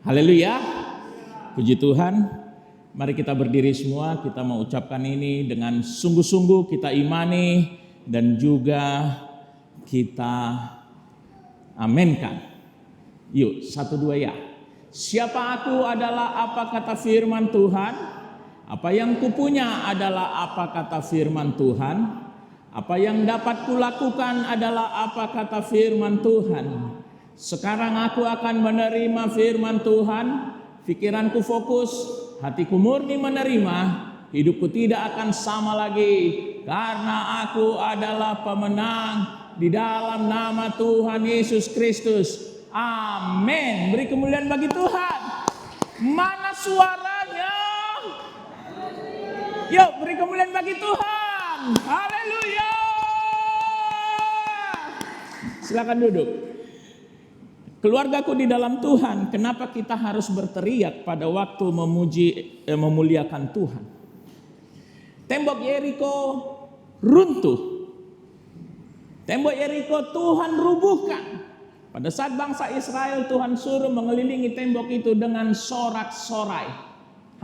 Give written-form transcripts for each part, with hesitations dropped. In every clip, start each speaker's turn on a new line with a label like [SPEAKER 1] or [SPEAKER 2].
[SPEAKER 1] Haleluya. Puji Tuhan. Mari kita berdiri semua, kita mau ucapkan ini dengan sungguh-sungguh kita imani dan juga kita aminkan. Yuk, 1, 2 ya. Siapa aku adalah apa kata firman Tuhan? Apa yang kupunya adalah apa kata firman Tuhan? Apa yang dapat kulakukan adalah apa kata firman Tuhan? Sekarang aku akan menerima firman Tuhan, pikiranku fokus, hatiku murni menerima, hidupku tidak akan sama lagi, karena aku adalah pemenang di dalam nama Tuhan Yesus Kristus. Amin. Beri kemuliaan bagi Tuhan. Mana suaranya? Yuk, beri kemuliaan bagi Tuhan. Haleluya. Silakan duduk. Keluargaku di dalam Tuhan, kenapa kita harus berteriak pada waktu memuliakan Tuhan? Tembok Yeriko runtuh. Tembok Yeriko Tuhan rubuhkan. Pada saat bangsa Israel, Tuhan suruh mengelilingi tembok itu dengan sorak-sorai.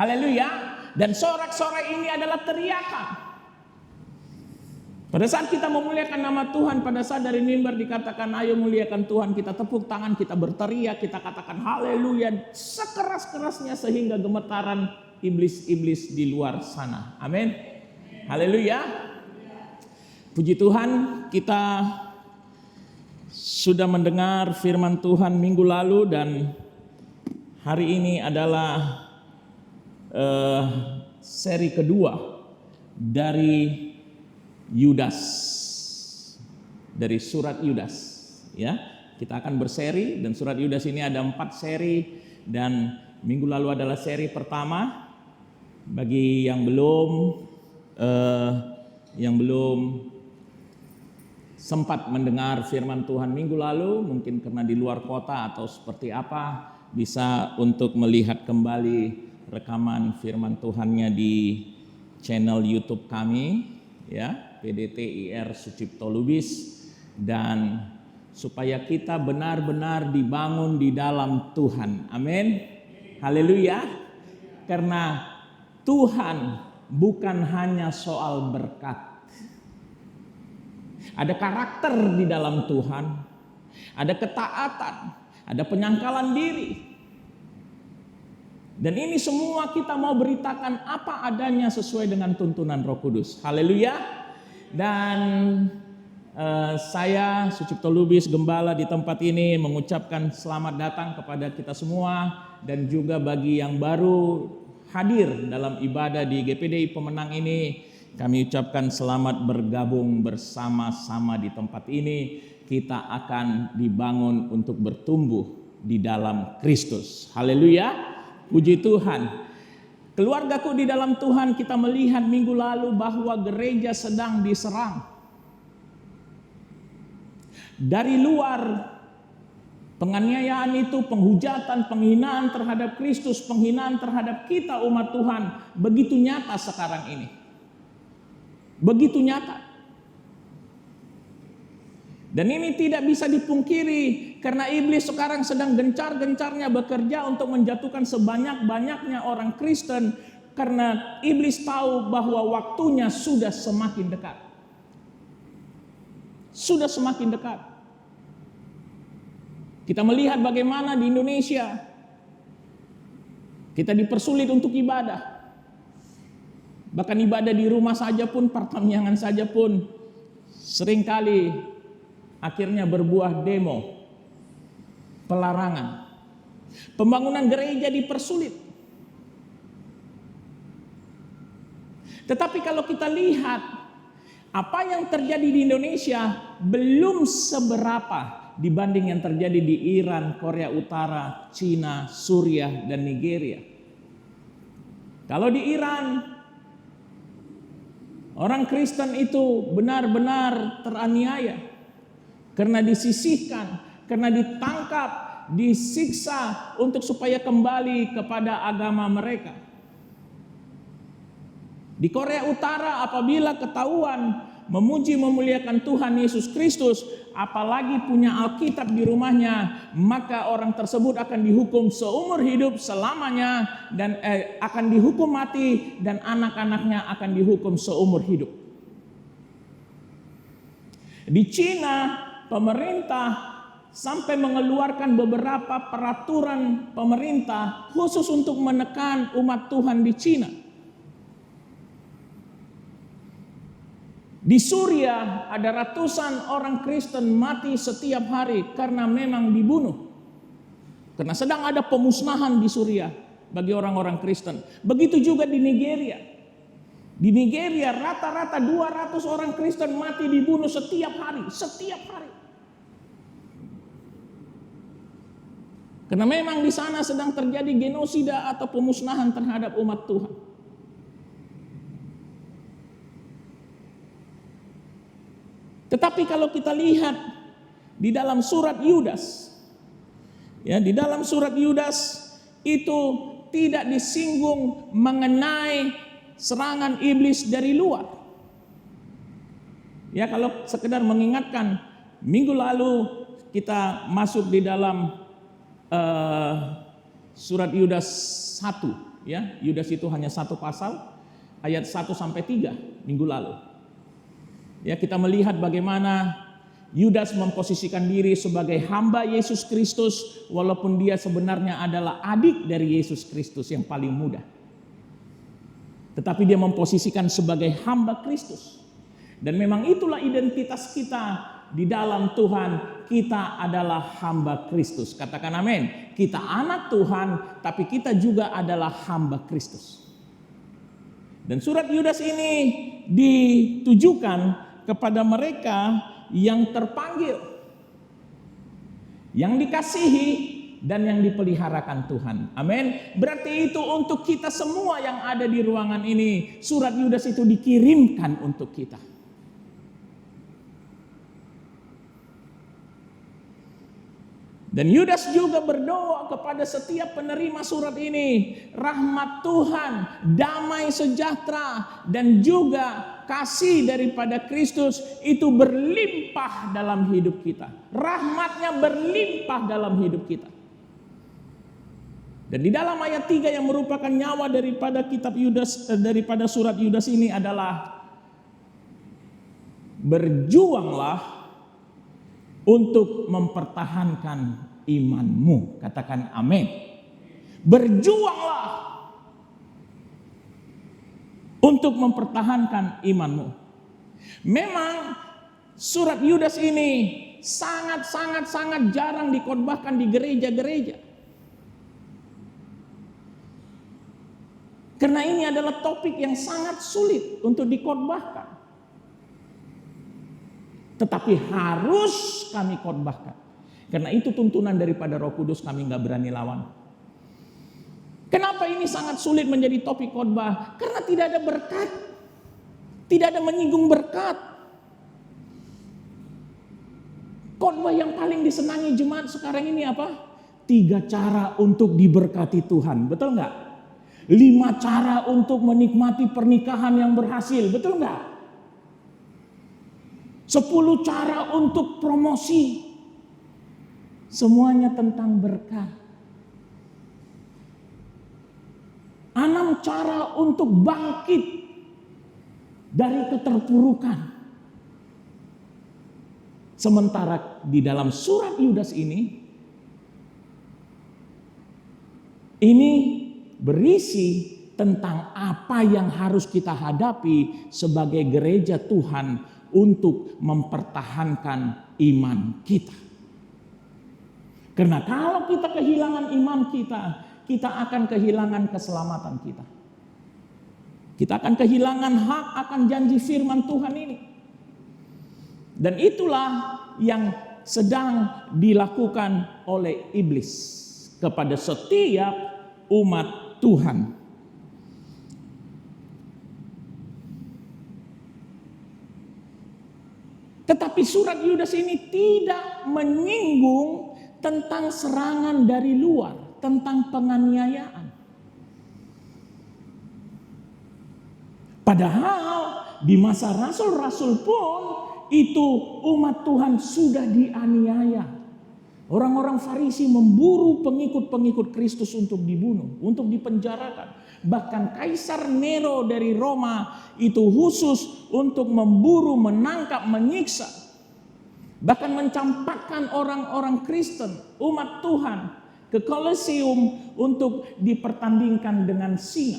[SPEAKER 1] Haleluya. Dan sorak-sorai ini adalah teriakan. Pada saat kita memuliakan nama Tuhan, pada saat dari mimbar dikatakan ayo muliakan Tuhan, kita tepuk tangan, kita berteriak, kita katakan haleluya sekeras-kerasnya sehingga gemetaran iblis-iblis di luar sana. Amin. Haleluya. Puji Tuhan, kita sudah mendengar firman Tuhan minggu lalu dan hari ini adalah seri kedua dari Yudas, dari surat Yudas, ya. Kita akan berseri dan surat Yudas ini ada 4 seri dan minggu lalu adalah seri pertama. Bagi yang belum sempat mendengar firman Tuhan minggu lalu, mungkin karena di luar kota atau seperti apa, bisa untuk melihat kembali rekaman firman Tuhannya di channel YouTube kami, ya. PDTIR Sucipto Lubis, dan supaya kita benar-benar dibangun di dalam Tuhan. Amin. Haleluya. Karena Tuhan bukan hanya soal berkat. Ada karakter di dalam Tuhan, ada ketaatan, ada penyangkalan diri. Dan ini semua kita mau beritakan apa adanya sesuai dengan tuntunan Roh Kudus. Haleluya. Dan saya Sucipto Lubis, gembala di tempat ini, mengucapkan selamat datang kepada kita semua. Dan juga bagi yang baru hadir dalam ibadah di GPDI Pemenang ini, kami ucapkan selamat bergabung bersama-sama di tempat ini. Kita akan dibangun untuk bertumbuh di dalam Kristus. Haleluya. Puji Tuhan. Keluargaku di dalam Tuhan, kita melihat minggu lalu bahwa gereja sedang diserang. Dari luar, penganiayaan itu, penghujatan, penghinaan terhadap Kristus, penghinaan terhadap kita umat Tuhan, begitu nyata sekarang ini. Begitu nyata. Dan ini tidak bisa dipungkiri karena iblis sekarang sedang gencar-gencarnya bekerja untuk menjatuhkan sebanyak-banyaknya orang Kristen karena iblis tahu bahwa waktunya sudah semakin dekat. Sudah semakin dekat. Kita melihat bagaimana di Indonesia kita dipersulit untuk ibadah. Bahkan ibadah di rumah saja pun, pertamiangan saja pun seringkali akhirnya berbuah demo, pelarangan. Pembangunan gereja dipersulit. Tetapi kalau kita lihat apa yang terjadi di Indonesia belum seberapa dibanding yang terjadi di Iran, Korea Utara, Cina, Suriah, dan Nigeria. Kalau di Iran, orang Kristen itu benar-benar teraniaya. Karena disisihkan, karena ditangkap, disiksa untuk supaya kembali kepada agama mereka. Di Korea Utara apabila ketahuan memuji memuliakan Tuhan Yesus Kristus, apalagi punya Alkitab di rumahnya, maka orang tersebut akan dihukum seumur hidup selamanya dan akan dihukum mati, dan anak-anaknya akan dihukum seumur hidup. Di Cina, pemerintah sampai mengeluarkan beberapa peraturan pemerintah khusus untuk menekan umat Tuhan di Cina. Di Suriah ada ratusan orang Kristen mati setiap hari karena memang dibunuh. Karena sedang ada pemusnahan di Suriah bagi orang-orang Kristen. Begitu juga di Nigeria. Di Nigeria rata-rata 200 orang Kristen mati dibunuh setiap hari. Karena memang di sana sedang terjadi genosida atau pemusnahan terhadap umat Tuhan. Tetapi kalau kita lihat di dalam surat Yudas, ya, di dalam surat Yudas itu tidak disinggung mengenai serangan iblis dari luar. Ya, kalau sekedar mengingatkan, minggu lalu kita masuk di dalam surat Yudas 1, ya. Yudas itu hanya satu pasal, ayat 1 sampai 3 minggu lalu. Ya, kita melihat bagaimana Yudas memposisikan diri sebagai hamba Yesus Kristus walaupun dia sebenarnya adalah adik dari Yesus Kristus yang paling muda. Tetapi dia memposisikan sebagai hamba Kristus. Dan memang itulah identitas kita di dalam Tuhan. Kita adalah hamba Kristus. Katakan amin. Kita anak Tuhan, tapi kita juga adalah hamba Kristus. Dan surat Yudas ini ditujukan kepada mereka yang terpanggil, yang dikasihi, dan yang dipeliharakan Tuhan. Amin. Berarti itu untuk kita semua yang ada di ruangan ini. Surat Yudas itu dikirimkan untuk kita. Dan Yudas juga berdoa kepada setiap penerima surat ini, rahmat Tuhan, damai sejahtera, dan juga kasih daripada Kristus itu berlimpah dalam hidup kita. Rahmatnya berlimpah dalam hidup kita. Dan di dalam ayat 3 yang merupakan nyawa daripada kitab Yudas, daripada surat Yudas ini adalah berjuanglah untuk mempertahankan imanmu. Katakan amin. Berjuanglah untuk mempertahankan imanmu. Memang surat Yudas ini sangat jarang dikhotbahkan di gereja-gereja. Karena ini adalah topik yang sangat sulit untuk dikhotbahkan. Tetapi harus kami khotbahkan. Karena itu tuntunan daripada Roh Kudus, kami gak berani lawan. Kenapa ini sangat sulit menjadi topik khotbah? Karena tidak ada berkat. Tidak ada menyinggung berkat. Khotbah yang paling disenangi jemaat sekarang ini apa? 3 cara untuk diberkati Tuhan. Betul gak? 5 cara untuk menikmati pernikahan yang berhasil. Betul gak? 10 cara untuk promosi. Semuanya tentang berkat. 6 cara untuk bangkit dari keterpurukan. Sementara di dalam surat Yudas ini berisi tentang apa yang harus kita hadapi sebagai gereja Tuhan untuk mempertahankan iman kita. Karena kalau kita kehilangan iman kita akan kehilangan keselamatan kita. Kita akan kehilangan hak akan janji firman Tuhan ini. Dan itulah yang sedang dilakukan oleh iblis kepada setiap umat Tuhan. Tetapi surat Yudas ini tidak menyinggung tentang serangan dari luar, tentang penganiayaan. Padahal di masa rasul-rasul pun itu umat Tuhan sudah dianiaya. Orang-orang Farisi memburu pengikut-pengikut Kristus untuk dibunuh, untuk dipenjarakan. Bahkan Kaisar Nero dari Roma itu khusus untuk memburu, menangkap, menyiksa. Bahkan mencampakkan orang-orang Kristen, umat Tuhan, ke Kolosium untuk dipertandingkan dengan singa.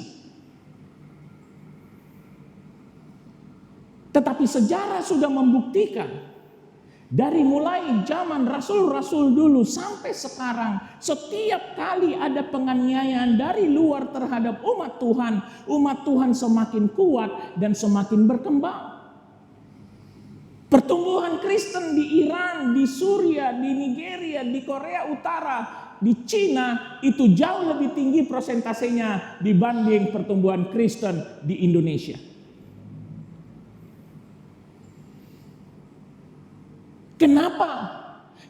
[SPEAKER 1] Tetapi sejarah sudah membuktikan, dari mulai zaman rasul-rasul dulu sampai sekarang, setiap kali ada penganiayaan dari luar terhadap umat Tuhan semakin kuat dan semakin berkembang. Pertumbuhan Kristen di Iran, di Suriah, di Nigeria, di Korea Utara, di Cina itu jauh lebih tinggi persentasenya dibanding pertumbuhan Kristen di Indonesia. Kenapa?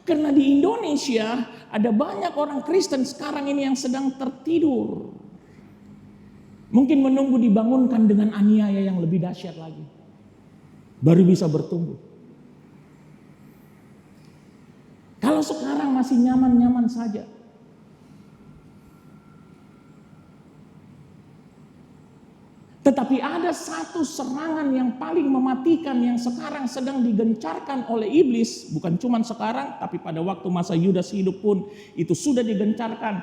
[SPEAKER 1] Karena di Indonesia ada banyak orang Kristen sekarang ini yang sedang tertidur. Mungkin menunggu dibangunkan dengan aniaya yang lebih dahsyat lagi. Baru bisa bertumbuh. Kalau sekarang masih nyaman-nyaman saja. Tetapi ada satu serangan yang paling mematikan yang sekarang sedang digencarkan oleh iblis. Bukan cuma sekarang, tapi pada waktu masa Yudas hidup pun itu sudah digencarkan.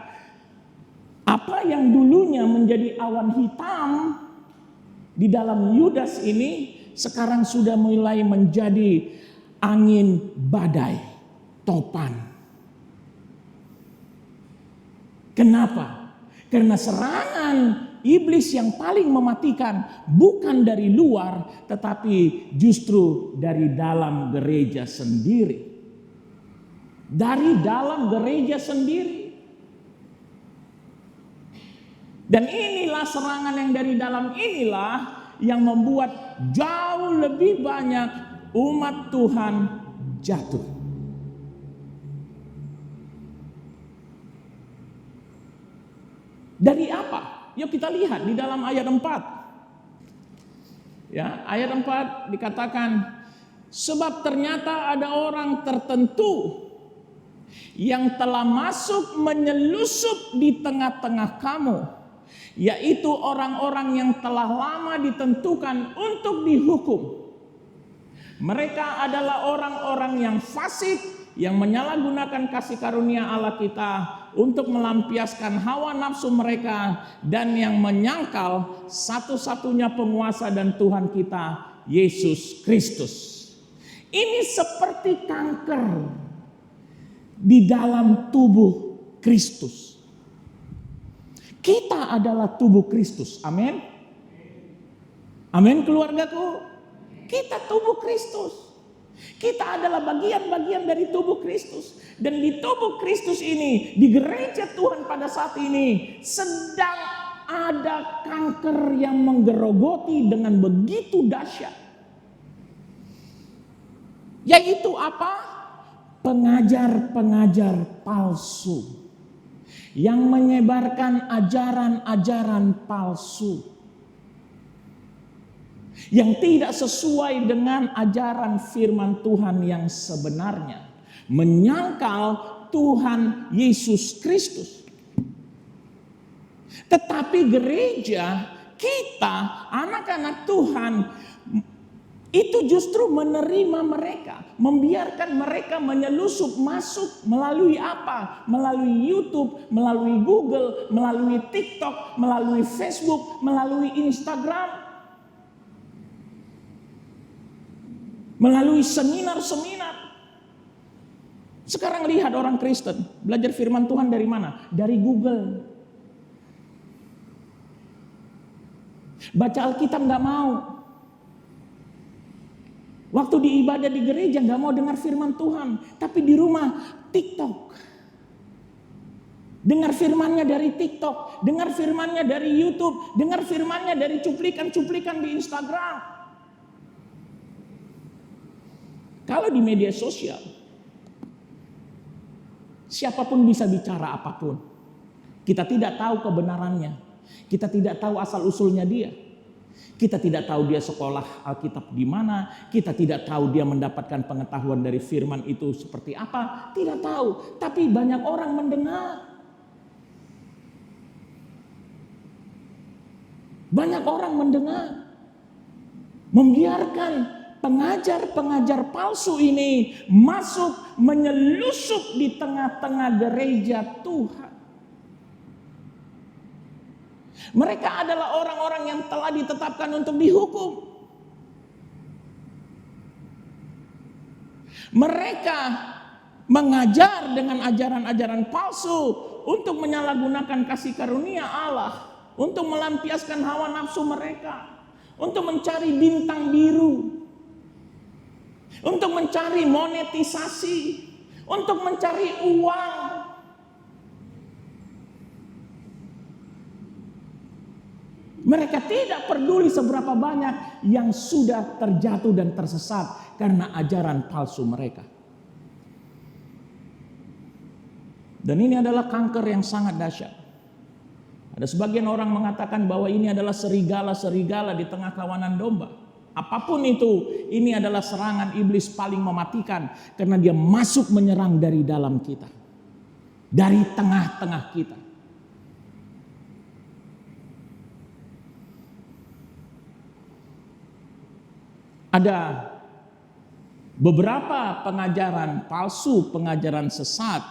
[SPEAKER 1] Apa yang dulunya menjadi awan hitam di dalam Yudas ini sekarang sudah mulai menjadi angin badai, topan. Kenapa? Karena serangan iblis yang paling mematikan bukan dari luar, tetapi justru dari dalam gereja sendiri. Dari dalam gereja sendiri. Dan inilah serangan yang dari dalam inilah yang membuat jauh lebih banyak umat Tuhan jatuh. Dari apa? Yuk kita lihat di dalam ayat 4. Ya, ayat 4 dikatakan, sebab ternyata ada orang tertentu yang telah masuk menyelusup di tengah-tengah kamu, yaitu orang-orang yang telah lama ditentukan untuk dihukum. Mereka adalah orang-orang yang fasik, yang menyalahgunakan kasih karunia Allah kita untuk melampiaskan hawa nafsu mereka, dan yang menyangkal satu-satunya penguasa dan Tuhan kita, Yesus Kristus. Ini seperti kanker di dalam tubuh Kristus. Kita adalah tubuh Kristus. Amin. Amin keluargaku. Kita tubuh Kristus. Kita adalah bagian-bagian dari tubuh Kristus. Dan di tubuh Kristus ini, di gereja Tuhan pada saat ini, sedang ada kanker yang menggerogoti dengan begitu dahsyat. Yaitu apa? Pengajar-pengajar palsu. Yang menyebarkan ajaran-ajaran palsu. Yang tidak sesuai dengan ajaran firman Tuhan yang sebenarnya. Menyangkal Tuhan Yesus Kristus. Tetapi gereja kita, anak-anak Tuhan, itu justru menerima mereka. Membiarkan mereka menyelusup masuk melalui apa? Melalui YouTube, melalui Google, melalui TikTok, melalui Facebook, melalui Instagram. Melalui seminar-seminar. Sekarang lihat orang Kristen belajar firman Tuhan dari mana? Dari Google. Baca Alkitab gak mau. Waktu di ibadah di gereja gak mau dengar firman Tuhan. Tapi di rumah TikTok. Dengar firmannya dari TikTok. Dengar firmannya dari YouTube. Dengar firmannya dari cuplikan-cuplikan di Instagram. Kalau di media sosial, siapapun bisa bicara apapun. Kita tidak tahu kebenarannya. Kita tidak tahu asal-usulnya dia. Kita tidak tahu dia sekolah Alkitab di mana, kita tidak tahu dia mendapatkan pengetahuan dari firman itu seperti apa, tidak tahu. Tapi banyak orang mendengar. Banyak orang mendengar. Membiarkan pengajar-pengajar palsu ini masuk menyelusup di tengah-tengah gereja Tuhan. Mereka adalah orang-orang yang telah ditetapkan untuk dihukum. Mereka mengajar dengan ajaran-ajaran palsu untuk menyalahgunakan kasih karunia Allah, untuk melampiaskan hawa nafsu mereka, untuk mencari bintang biru, untuk mencari monetisasi, untuk mencari uang. Mereka tidak peduli seberapa banyak yang sudah terjatuh dan tersesat karena ajaran palsu mereka. Dan ini adalah kanker yang sangat dahsyat. Ada sebagian orang mengatakan bahwa ini adalah serigala-serigala di tengah kawanan domba. Apapun itu, ini adalah serangan iblis paling mematikan karena dia masuk menyerang dari dalam kita. Dari tengah-tengah kita. Ada beberapa pengajaran palsu, pengajaran sesat.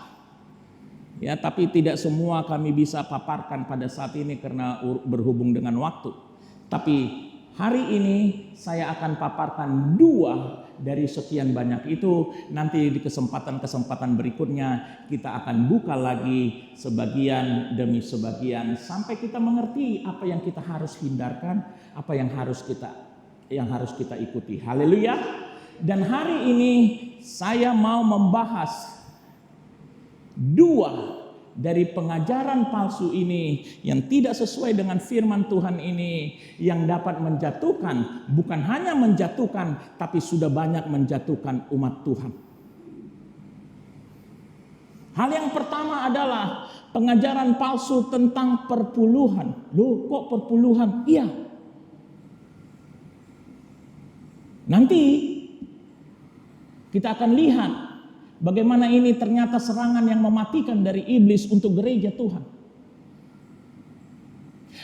[SPEAKER 1] Ya, tapi tidak semua kami bisa paparkan pada saat ini karena berhubung dengan waktu. Tapi hari ini saya akan paparkan 2 dari sekian banyak itu. Nanti di kesempatan-kesempatan berikutnya kita akan buka lagi sebagian demi sebagian sampai kita mengerti apa yang kita harus hindarkan, apa yang harus kita ikuti. Haleluya. Dan hari ini saya mau membahas 2 dari pengajaran palsu ini yang tidak sesuai dengan firman Tuhan ini, yang dapat menjatuhkan, bukan hanya menjatuhkan, tapi sudah banyak menjatuhkan umat Tuhan. Hal yang pertama adalah pengajaran palsu tentang perpuluhan. Loh, kok perpuluhan? Iya. Nanti kita akan lihat bagaimana ini ternyata serangan yang mematikan dari iblis untuk gereja Tuhan.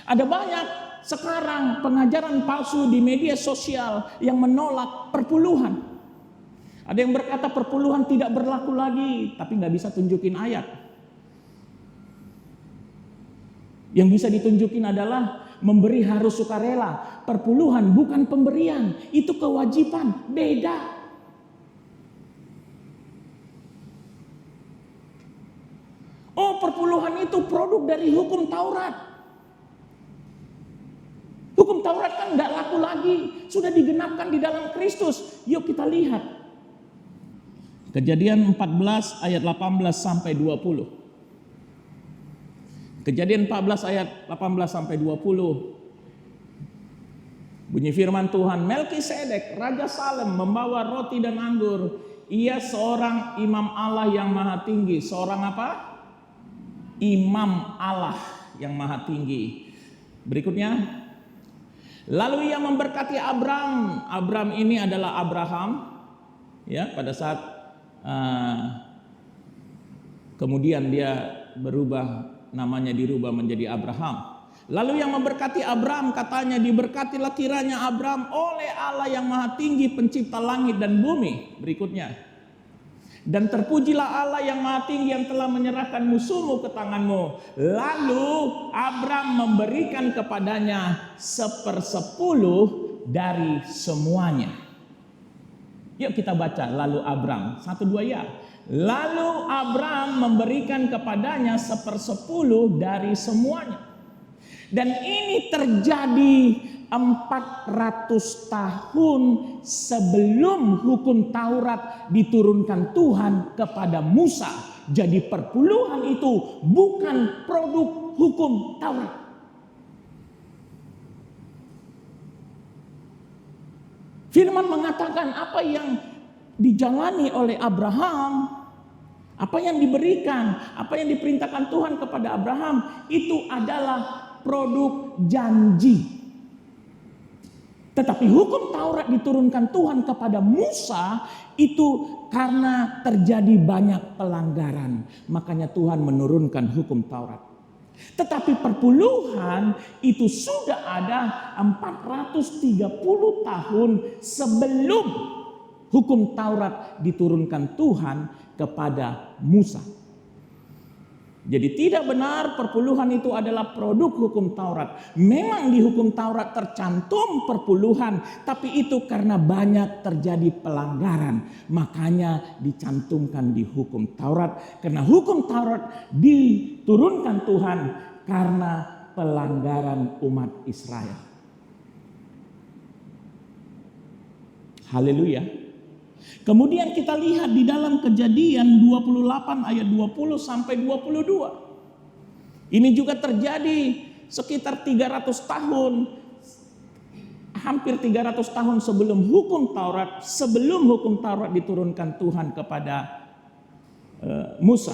[SPEAKER 1] Ada banyak sekarang pengajaran palsu di media sosial yang menolak perpuluhan. Ada yang berkata perpuluhan tidak berlaku lagi, tapi nggak bisa tunjukin ayat. Yang bisa ditunjukin adalah memberi harus sukarela. Perpuluhan bukan pemberian, itu kewajiban, beda. Oh, perpuluhan itu produk dari hukum Taurat. Hukum Taurat kan nggak laku lagi, sudah digenapkan di dalam Kristus. Yuk kita lihat. Kejadian 14 ayat 18 sampai 20. Kejadian 14 ayat 18 sampai 20. Bunyi firman Tuhan, Melkisedek, Raja Salem membawa roti dan anggur. Ia seorang imam Allah yang maha tinggi. Seorang apa? Imam Allah yang maha tinggi. Berikutnya. Lalu ia memberkati Abram. Abram ini adalah Abraham. Ya, pada saat kemudian dia berubah, namanya dirubah menjadi Abraham. Lalu yang memberkati Abram katanya, diberkatilah kiranya Abram oleh Allah yang maha tinggi pencipta langit dan bumi. Berikutnya. Dan terpujilah Allah yang maha tinggi yang telah menyerahkan musuhmu ke tanganmu. Lalu Abram memberikan kepadanya 1/10 dari semuanya. Yuk kita baca, lalu Abram. 1, 2 ya. Lalu Abram memberikan kepadanya 1/10 dari semuanya. Dan ini terjadi 400 tahun sebelum hukum Taurat diturunkan Tuhan kepada Musa. Jadi perpuluhan itu bukan produk hukum Taurat. Firman mengatakan apa yang dijalani oleh Abraham, apa yang diberikan, apa yang diperintahkan Tuhan kepada Abraham, itu adalah produk janji. Tetapi hukum Taurat diturunkan Tuhan kepada Musa itu karena terjadi banyak pelanggaran. Makanya Tuhan menurunkan hukum Taurat. Tetapi perpuluhan itu sudah ada 430 tahun sebelum hukum Taurat diturunkan Tuhan kepada Musa. Jadi tidak benar perpuluhan itu adalah produk hukum Taurat. Memang di hukum Taurat tercantum perpuluhan, tapi itu karena banyak terjadi pelanggaran. Makanya dicantumkan di hukum Taurat. Karena hukum Taurat diturunkan Tuhan karena pelanggaran umat Israel. Haleluya. Kemudian kita lihat di dalam Kejadian 28 ayat 20 sampai 22. Ini juga terjadi sekitar 300 tahun, hampir 300 tahun sebelum hukum Taurat diturunkan Tuhan kepada Musa.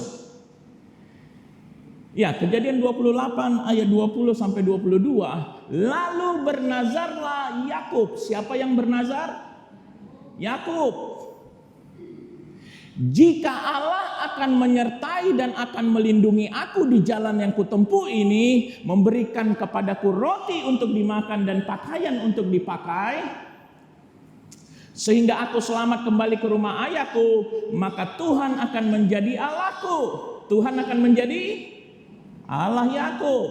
[SPEAKER 1] Ya, Kejadian 28 ayat 20 sampai 22. Lalu bernazarlah Yakub. Siapa yang bernazar? Yakub. Jika Allah akan menyertai dan akan melindungi aku di jalan yang kutempuh ini, memberikan kepadaku roti untuk dimakan dan pakaian untuk dipakai, sehingga aku selamat kembali ke rumah ayahku, maka Tuhan akan menjadi Allahku. Tuhan akan menjadi Allah Yakub.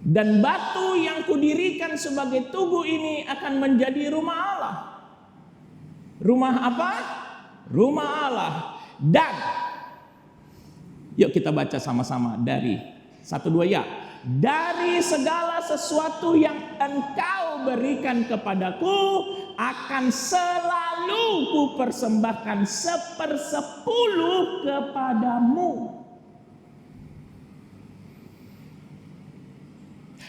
[SPEAKER 1] Dan batu yang kudirikan sebagai tugu ini akan menjadi rumah Allah. Rumah apa? Rumah Allah. Dan yuk kita baca sama-sama dari 1, 2 ya. Dari segala sesuatu yang engkau berikan kepadaku akan selalu kupersembahkan 1/10 kepadamu.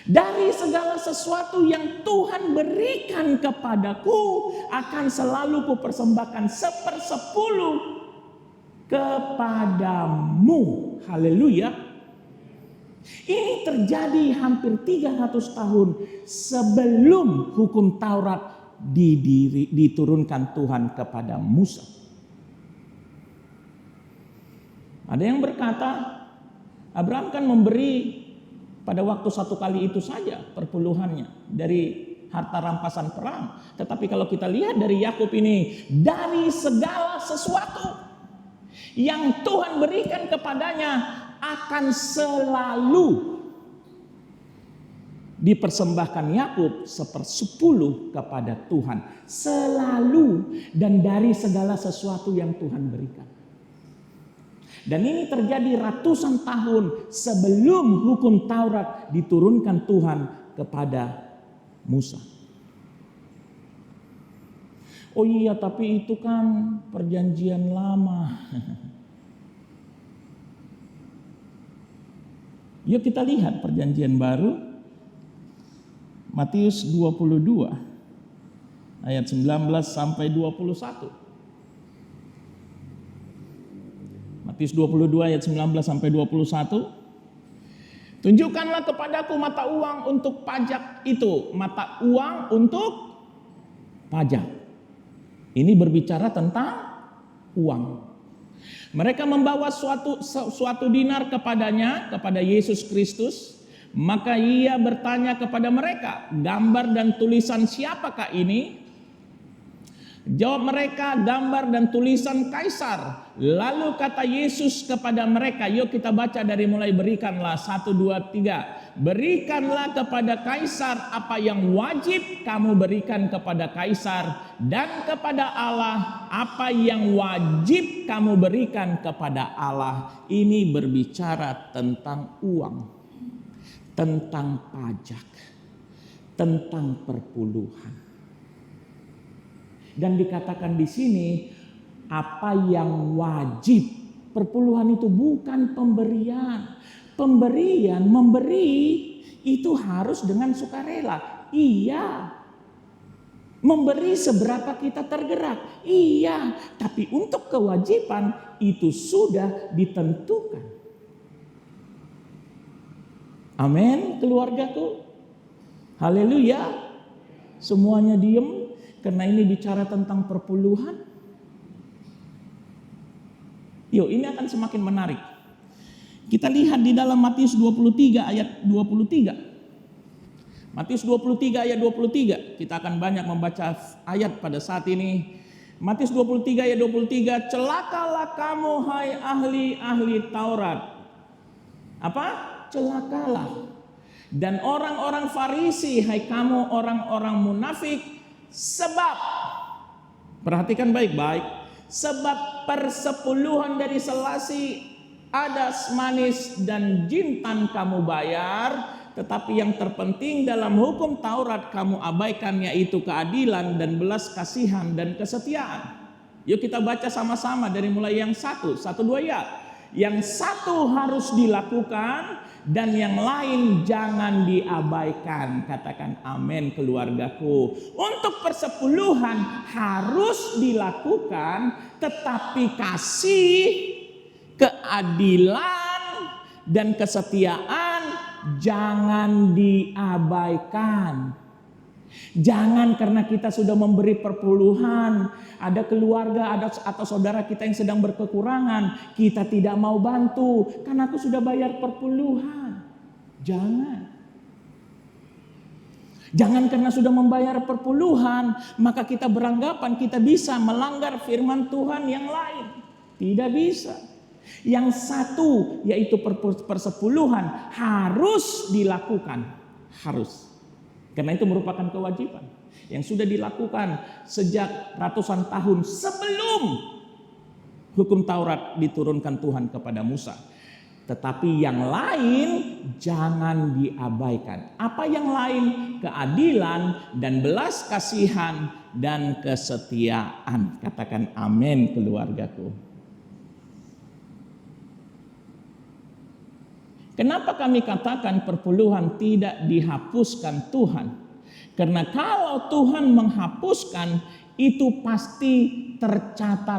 [SPEAKER 1] Dari segala sesuatu yang Tuhan berikan kepadaku akan selalu kupersembahkan 1/10 kepadamu. Haleluya. Ini terjadi hampir 300 tahun sebelum hukum Taurat diturunkan Tuhan kepada Musa. Ada yang berkata, Abraham kan memberi pada waktu 1 kali itu saja perpuluhannya dari harta rampasan perang. Tetapi kalau kita lihat dari Yakub ini, dari segala sesuatu yang Tuhan berikan kepadanya akan selalu dipersembahkan Yakub 1/10 kepada Tuhan. Selalu, dan dari segala sesuatu yang Tuhan berikan. Dan ini terjadi ratusan tahun sebelum hukum Taurat diturunkan Tuhan kepada Musa. Oh iya, tapi itu kan perjanjian lama. Yuk kita lihat perjanjian baru. Matius 22 ayat 19 sampai 21. Matius 22 ayat 19 sampai 21. Tunjukkanlah kepadaku mata uang untuk pajak itu. Mata uang untuk pajak. Ini berbicara tentang uang. Mereka membawa suatu dinar kepadanya, kepada Yesus Kristus. Maka ia bertanya kepada mereka, gambar dan tulisan siapakah ini? Jawab mereka, gambar dan tulisan Kaisar. Lalu kata Yesus kepada mereka, yuk kita baca dari mulai berikanlah 1, 2, 3. Berikanlah kepada Kaisar apa yang wajib kamu berikan kepada Kaisar, dan kepada Allah apa yang wajib kamu berikan kepada Allah. Ini berbicara tentang uang, tentang pajak, tentang perpuluhan. Dan dikatakan di sini apa yang wajib. Perpuluhan itu bukan pemberian. Memberi itu harus dengan sukarela. Iya. Memberi seberapa kita tergerak. Iya. Tapi untuk kewajiban itu sudah ditentukan. Amin, keluargaku. Haleluya. Semuanya diem karena ini bicara tentang perpuluhan. Yuk, ini akan semakin menarik. Kita lihat di dalam Matius 23 ayat 23. Matius 23 ayat 23. Kita akan banyak membaca ayat pada saat ini. Matius 23 ayat 23. Celakalah kamu hai ahli-ahli Taurat. Apa? Celakalah. Dan orang-orang Farisi, hai kamu orang-orang munafik, sebab, perhatikan baik-baik, sebab persepuluhan dari selasi, adas, manis, dan jintan kamu bayar, tetapi yang terpenting dalam hukum Taurat kamu abaikan, yaitu keadilan dan belas kasihan dan kesetiaan. Yuk kita baca sama-sama dari mulai yang satu dua ya. Yang satu harus dilakukan dan yang lain jangan diabaikan. Katakan amin keluargaku. Untuk persepuluhan harus dilakukan, tetapi kasih, keadilan, dan kesetiaan jangan diabaikan. Jangan karena kita sudah memberi perpuluhan, ada keluarga atau saudara kita yang sedang berkekurangan, kita tidak mau bantu karena aku sudah bayar perpuluhan. Jangan karena sudah membayar perpuluhan maka kita beranggapan kita bisa melanggar firman Tuhan yang lain. Tidak bisa. Yang satu yaitu persepuluhan harus dilakukan. Harus. Karena itu merupakan kewajiban yang sudah dilakukan sejak ratusan tahun sebelum hukum Taurat diturunkan Tuhan kepada Musa. Tetapi yang lain jangan diabaikan. Apa yang lain? Keadilan dan belas kasihan dan kesetiaan. Katakan amin keluargaku. Kenapa kami katakan perpuluhan tidak dihapuskan Tuhan? Karena kalau Tuhan menghapuskan, itu pasti tercatat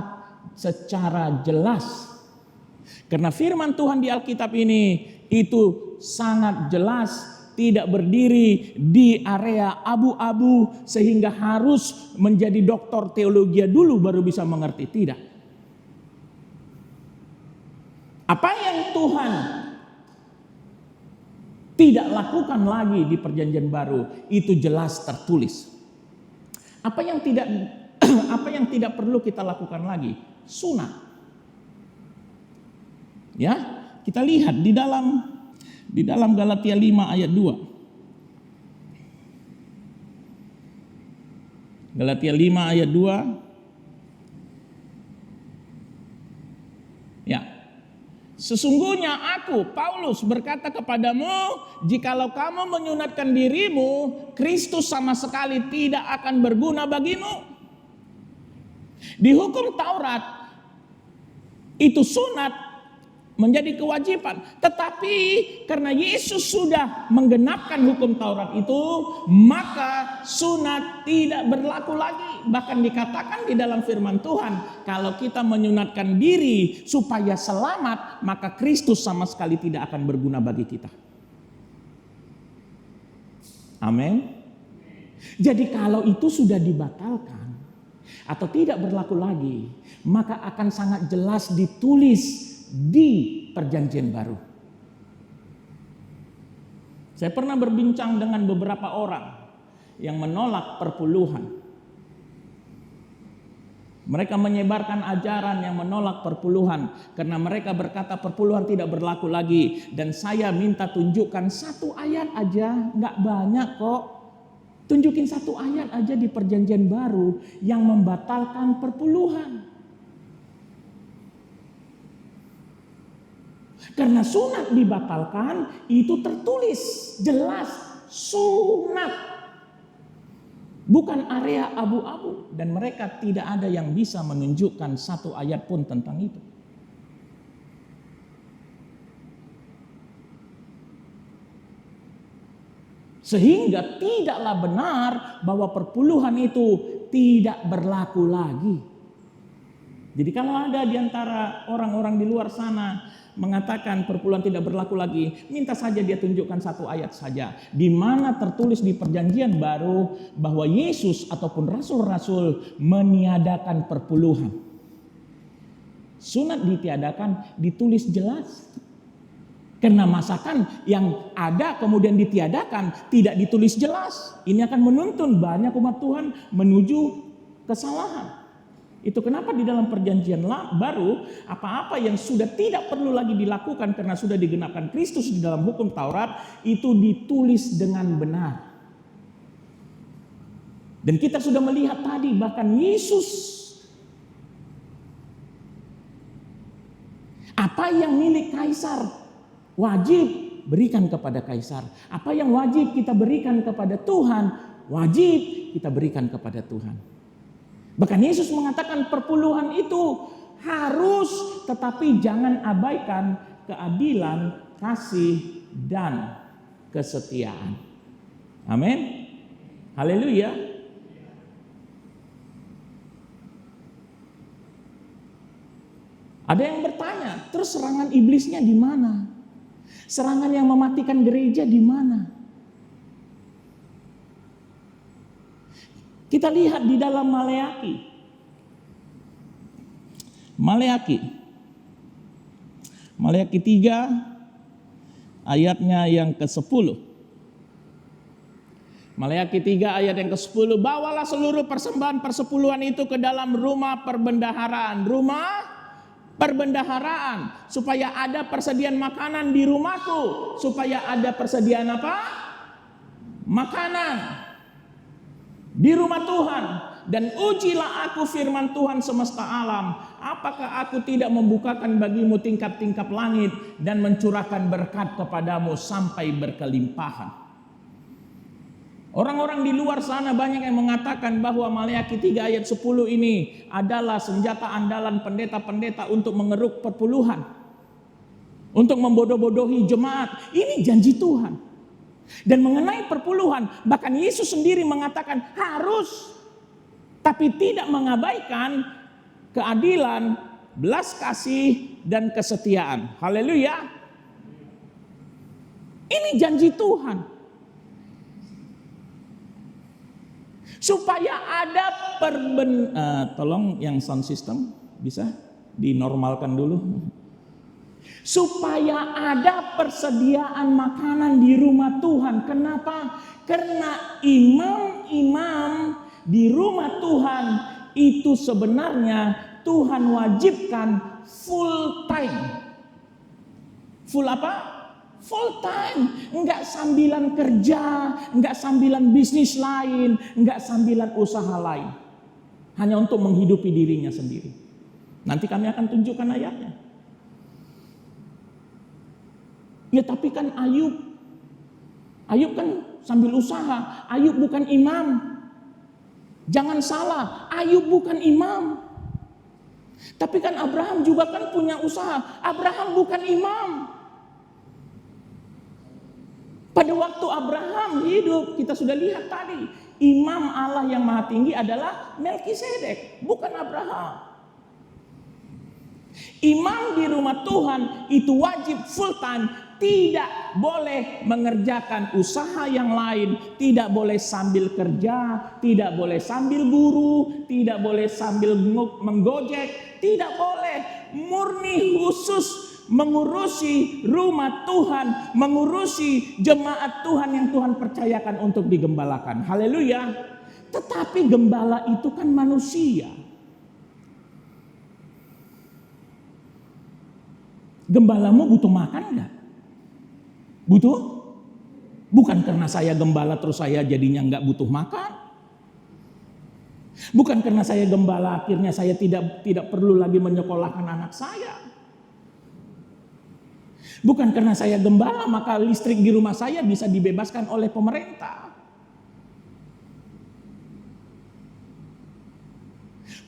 [SPEAKER 1] secara jelas. Karena firman Tuhan di Alkitab ini itu sangat jelas, tidak berdiri di area abu-abu sehingga harus menjadi doktor teologi dulu baru bisa mengerti. Tidak. Apa yang Tuhan tidak lakukan lagi di perjanjian baru itu jelas tertulis. Apa yang tidak perlu kita lakukan lagi? Sunat. Ya, kita lihat di dalam Galatia 5 ayat 2. Galatia 5 ayat 2. Ya. Sesungguhnya aku, Paulus, berkata kepadamu, jikalau kamu menyunatkan dirimu, Kristus sama sekali tidak akan berguna bagimu. Di hukum Taurat, itu sunat menjadi kewajiban. Tetapi karena Yesus sudah menggenapkan hukum Taurat itu, maka sunat tidak berlaku lagi. Bahkan dikatakan di dalam firman Tuhan, kalau kita menyunatkan diri supaya selamat, maka Kristus sama sekali tidak akan berguna bagi kita. Amin. Jadi kalau itu sudah dibatalkan atau tidak berlaku lagi, maka akan sangat jelas ditulis di perjanjian baru. Saya pernah berbincang dengan beberapa orang yang menolak perpuluhan. Mereka menyebarkan ajaran yang menolak perpuluhan karena mereka berkata perpuluhan tidak berlaku lagi. Dan saya minta tunjukkan satu ayat aja, nggak banyak kok. Tunjukin satu ayat aja di perjanjian baru yang membatalkan perpuluhan. Karena sunat dibatalkan, itu tertulis jelas sunat. Bukan area abu-abu. Dan mereka tidak ada yang bisa menunjukkan satu ayat pun tentang itu. Sehingga tidaklah benar bahwa perpuluhan itu tidak berlaku lagi. Jadi kalau ada di antara orang-orang di luar sana mengatakan perpuluhan tidak berlaku lagi, minta saja dia tunjukkan satu ayat saja di mana tertulis di Perjanjian Baru bahwa Yesus ataupun rasul-rasul meniadakan perpuluhan. Sunat ditiadakan, ditulis jelas. Karena masakan yang ada kemudian ditiadakan, tidak ditulis jelas. Ini akan menuntun banyak umat Tuhan menuju kesalahan. Itu kenapa di dalam Perjanjian Baru apa-apa yang sudah tidak perlu lagi dilakukan karena sudah digenapkan Kristus di dalam hukum Taurat itu ditulis dengan benar. Dan kita sudah melihat tadi bahkan Yesus, apa yang milik kaisar wajib berikan kepada kaisar. Apa yang wajib kita berikan kepada Tuhan wajib kita berikan kepada Tuhan. Bahkan Yesus mengatakan perpuluhan itu harus, tetapi jangan abaikan keadilan, kasih, dan kesetiaan. Amin. Haleluya. Ada yang bertanya, terus serangan iblisnya di mana? Serangan yang mematikan gereja di mana? Kita lihat di dalam Maleaki. Maleaki 3 ayatnya yang ke-10. Maleaki 3 ayat yang ke-10, bawalah seluruh persembahan persepuluhan itu ke dalam rumah perbendaharaan. Rumah perbendaharaan, supaya ada persediaan makanan di rumahku. Supaya ada persediaan apa? Makanan di rumah Tuhan. Dan ujilah aku firman Tuhan semesta alam, apakah aku tidak membukakan bagimu tingkap-tingkap langit dan mencurahkan berkat kepadamu sampai berkelimpahan. Orang-orang di luar sana banyak yang mengatakan bahwa Maleaki 3 ayat 10 ini adalah senjata andalan pendeta-pendeta untuk mengeruk perpuluhan, untuk membodoh-bodohi jemaat. Ini janji Tuhan. Dan mengenai perpuluhan, bahkan Yesus sendiri mengatakan harus, tapi tidak mengabaikan keadilan, belas kasih, dan kesetiaan. Haleluya. Ini janji Tuhan. Supaya ada tolong yang sound system bisa dinormalkan dulu. Supaya ada persediaan makanan di rumah Tuhan. Kenapa? Karena imam-imam di rumah Tuhan itu sebenarnya Tuhan wajibkan full time. Full apa? Full time. Enggak sambilan kerja, enggak sambilan bisnis lain, enggak sambilan usaha lain. Hanya untuk menghidupi dirinya sendiri. Nanti kami akan tunjukkan ayatnya. Ya tapi kan Ayub kan sambil usaha. Ayub bukan imam. Jangan salah, Ayub bukan imam. Tapi kan Abraham juga kan punya usaha. Abraham bukan imam. Pada waktu Abraham hidup, kita sudah lihat tadi, imam Allah yang maha tinggi adalah Melkisedek, bukan Abraham. Imam di rumah Tuhan itu wajib full time, tidak boleh mengerjakan usaha yang lain, tidak boleh sambil kerja, tidak boleh sambil buru, tidak boleh sambil menggojek, tidak boleh, murni khusus mengurusi rumah Tuhan, mengurusi jemaat Tuhan yang Tuhan percayakan untuk digembalakan. Haleluya. Tetapi gembala itu kan manusia. Gembalamu butuh makan enggak? Butuh? Bukan karena saya gembala terus saya jadinya enggak butuh makan. Bukan karena saya gembala akhirnya saya tidak perlu lagi menyekolahkan anak saya. Bukan karena saya gembala maka listrik di rumah saya bisa dibebaskan oleh pemerintah.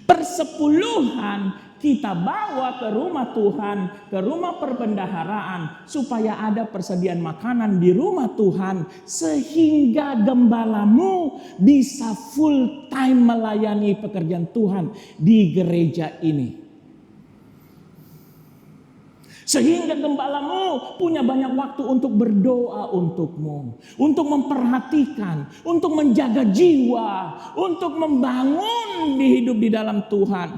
[SPEAKER 1] Persepuluhan kita bawa ke rumah Tuhan, ke rumah perbendaharaan, supaya ada persediaan makanan di rumah Tuhan, sehingga gembalamu bisa full time melayani pekerjaan Tuhan di gereja ini. Sehingga gembalamu punya banyak waktu untuk berdoa untukmu, untuk memperhatikan, untuk menjaga jiwa, untuk membangun hidup di dalam Tuhan,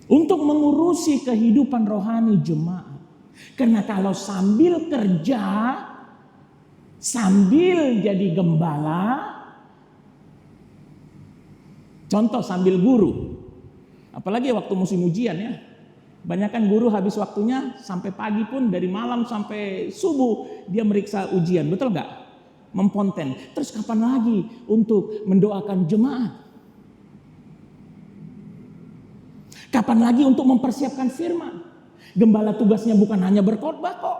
[SPEAKER 1] untuk mengurusi kehidupan rohani jemaat. Karena kalau sambil kerja, sambil jadi gembala, contoh sambil guru, apalagi waktu musim ujian ya. Banyakan guru habis waktunya sampai pagi pun, dari malam sampai subuh dia meriksa ujian, betul nggak? Memponten. Terus kapan lagi untuk mendoakan jemaat? Kapan lagi untuk mempersiapkan firman? Gembala tugasnya bukan hanya berkhotbah kok.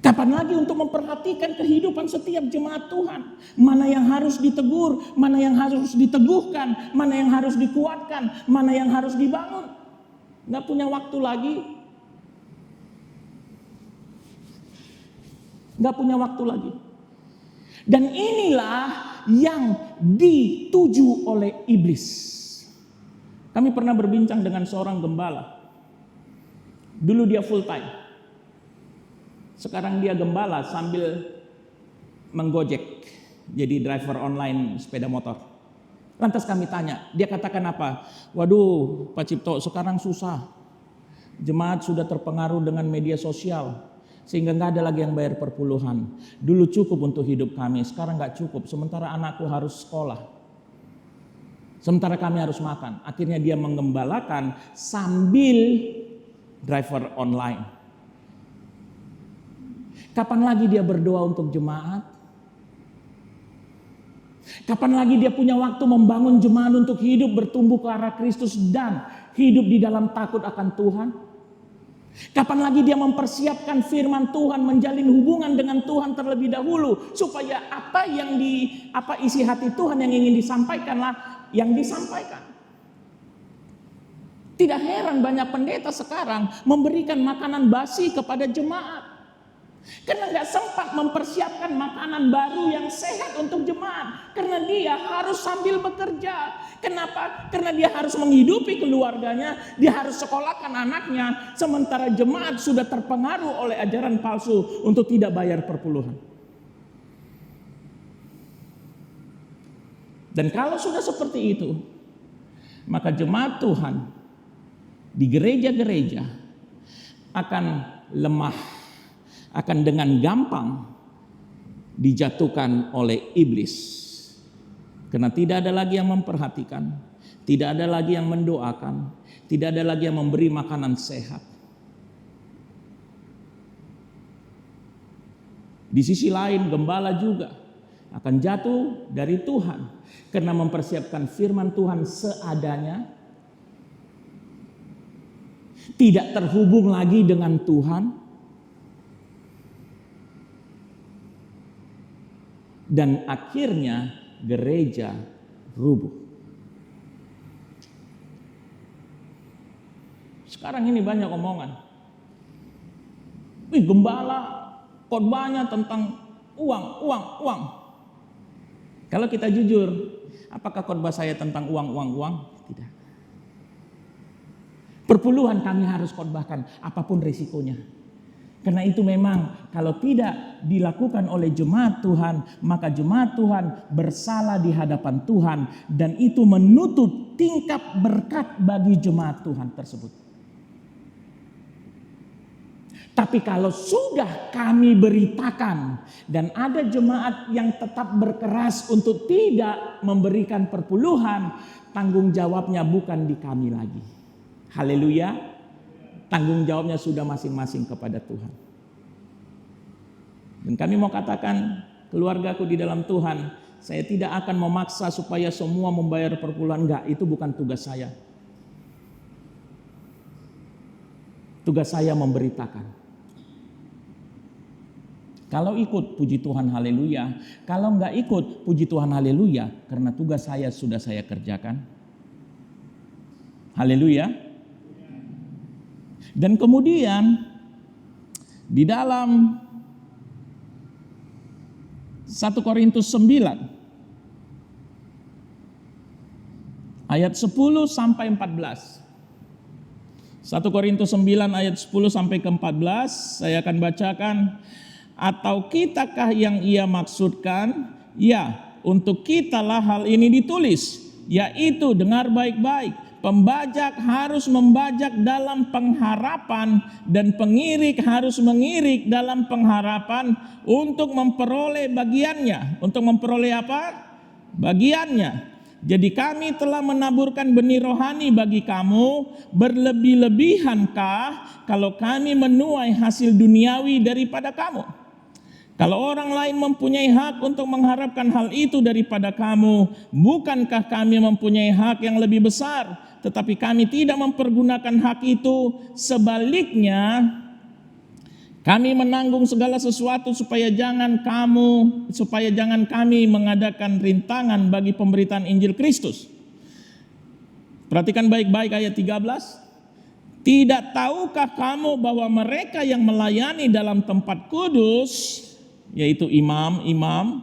[SPEAKER 1] Kapan lagi untuk memperhatikan kehidupan setiap jemaat Tuhan? Mana yang harus ditegur, mana yang harus diteguhkan, mana yang harus dikuatkan, mana yang harus dibangun. Nggak punya waktu lagi. Nggak punya waktu lagi. Dan inilah yang dituju oleh iblis. Kami pernah berbincang dengan seorang gembala. Dulu dia full time. Sekarang dia gembala sambil menggojek. Jadi driver online sepeda motor. Lantas kami tanya, dia katakan apa? Waduh Pak Cipto, sekarang susah. Jemaat sudah terpengaruh dengan media sosial. Sehingga gak ada lagi yang bayar perpuluhan. Dulu cukup untuk hidup kami, sekarang gak cukup. Sementara anakku harus sekolah. Sementara kami harus makan. Akhirnya dia menggembalakan sambil driver online. Kapan lagi dia berdoa untuk jemaat? Kapan lagi dia punya waktu membangun jemaat untuk hidup bertumbuh ke arah Kristus dan hidup di dalam takut akan Tuhan? Kapan lagi dia mempersiapkan firman Tuhan, menjalin hubungan dengan Tuhan terlebih dahulu supaya apa isi hati Tuhan yang ingin disampaikanlah yang disampaikan. Tidak heran banyak pendeta sekarang memberikan makanan basi kepada jemaat. Karena gak sempat mempersiapkan makanan baru yang sehat untuk jemaat. Karena dia harus sambil bekerja. Kenapa? Karena dia harus menghidupi keluarganya. Dia harus sekolahkan anaknya. Sementara jemaat sudah terpengaruh oleh ajaran palsu untuk tidak bayar perpuluhan. Dan kalau sudah seperti itu, maka jemaat Tuhan di gereja-gereja akan lemah, akan dengan gampang dijatuhkan oleh iblis. Karena tidak ada lagi yang memperhatikan, tidak ada lagi yang mendoakan, tidak ada lagi yang memberi makanan sehat. Di sisi lain gembala juga akan jatuh dari Tuhan karena mempersiapkan firman Tuhan seadanya, tidak terhubung lagi dengan Tuhan, dan akhirnya gereja rubuh. Sekarang ini banyak omongan. Gembala khotbahnya tentang uang. Kalau kita jujur, apakah khotbah saya tentang uang? Tidak. Perpuluhan kami harus khotbahkan apapun risikonya. Karena itu memang kalau tidak dilakukan oleh jemaat Tuhan, maka jemaat Tuhan bersalah di hadapan Tuhan dan itu menutup tingkap berkat bagi jemaat Tuhan tersebut. Tapi kalau sudah kami beritakan dan ada jemaat yang tetap berkeras untuk tidak memberikan perpuluhan, tanggung jawabnya bukan di kami lagi. Haleluya. Tanggung jawabnya sudah masing-masing kepada Tuhan. Dan kami mau katakan, keluargaku di dalam Tuhan, saya tidak akan memaksa supaya semua membayar perpuluhan. Enggak, itu bukan tugas saya. Tugas saya memberitakan. Kalau ikut, puji Tuhan, haleluya. Kalau enggak ikut, puji Tuhan, haleluya. Karena tugas saya sudah saya kerjakan. Haleluya. Dan kemudian di dalam 1 Korintus 9 ayat 10 sampai 14. 1 Korintus 9 ayat 10 sampai ke 14 saya akan bacakan. Atau kitakah yang ia maksudkan? Ya, untuk kitalah hal ini ditulis, yaitu dengar baik-baik. Pembajak harus membajak dalam pengharapan dan pengirik harus mengirik dalam pengharapan untuk memperoleh bagiannya. Untuk memperoleh apa? Bagiannya. Jadi kami telah menaburkan benih rohani bagi kamu, berlebih-lebihankah kalau kami menuai hasil duniawi daripada kamu? Kalau orang lain mempunyai hak untuk mengharapkan hal itu daripada kamu, bukankah kami mempunyai hak yang lebih besar? Tetapi kami tidak mempergunakan hak itu. Sebaliknya, kami menanggung segala sesuatu supaya jangan kami mengadakan rintangan bagi pemberitaan Injil Kristus. Perhatikan baik-baik ayat 13. Tidak tahukah kamu bahwa mereka yang melayani dalam tempat kudus, yaitu imam-imam,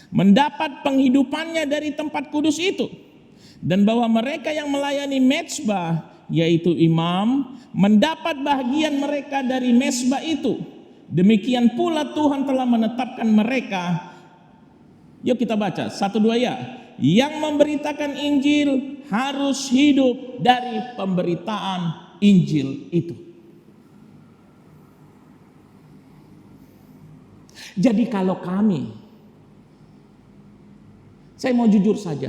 [SPEAKER 1] mendapat penghidupannya dari tempat kudus itu, dan bahwa mereka yang melayani mezbah, yaitu imam, mendapat bahagian mereka dari mezbah itu. Demikian pula Tuhan telah menetapkan mereka. Yuk kita baca 1-2 ya. Yang memberitakan Injil harus hidup dari pemberitaan Injil itu. Jadi kalau saya mau jujur saja,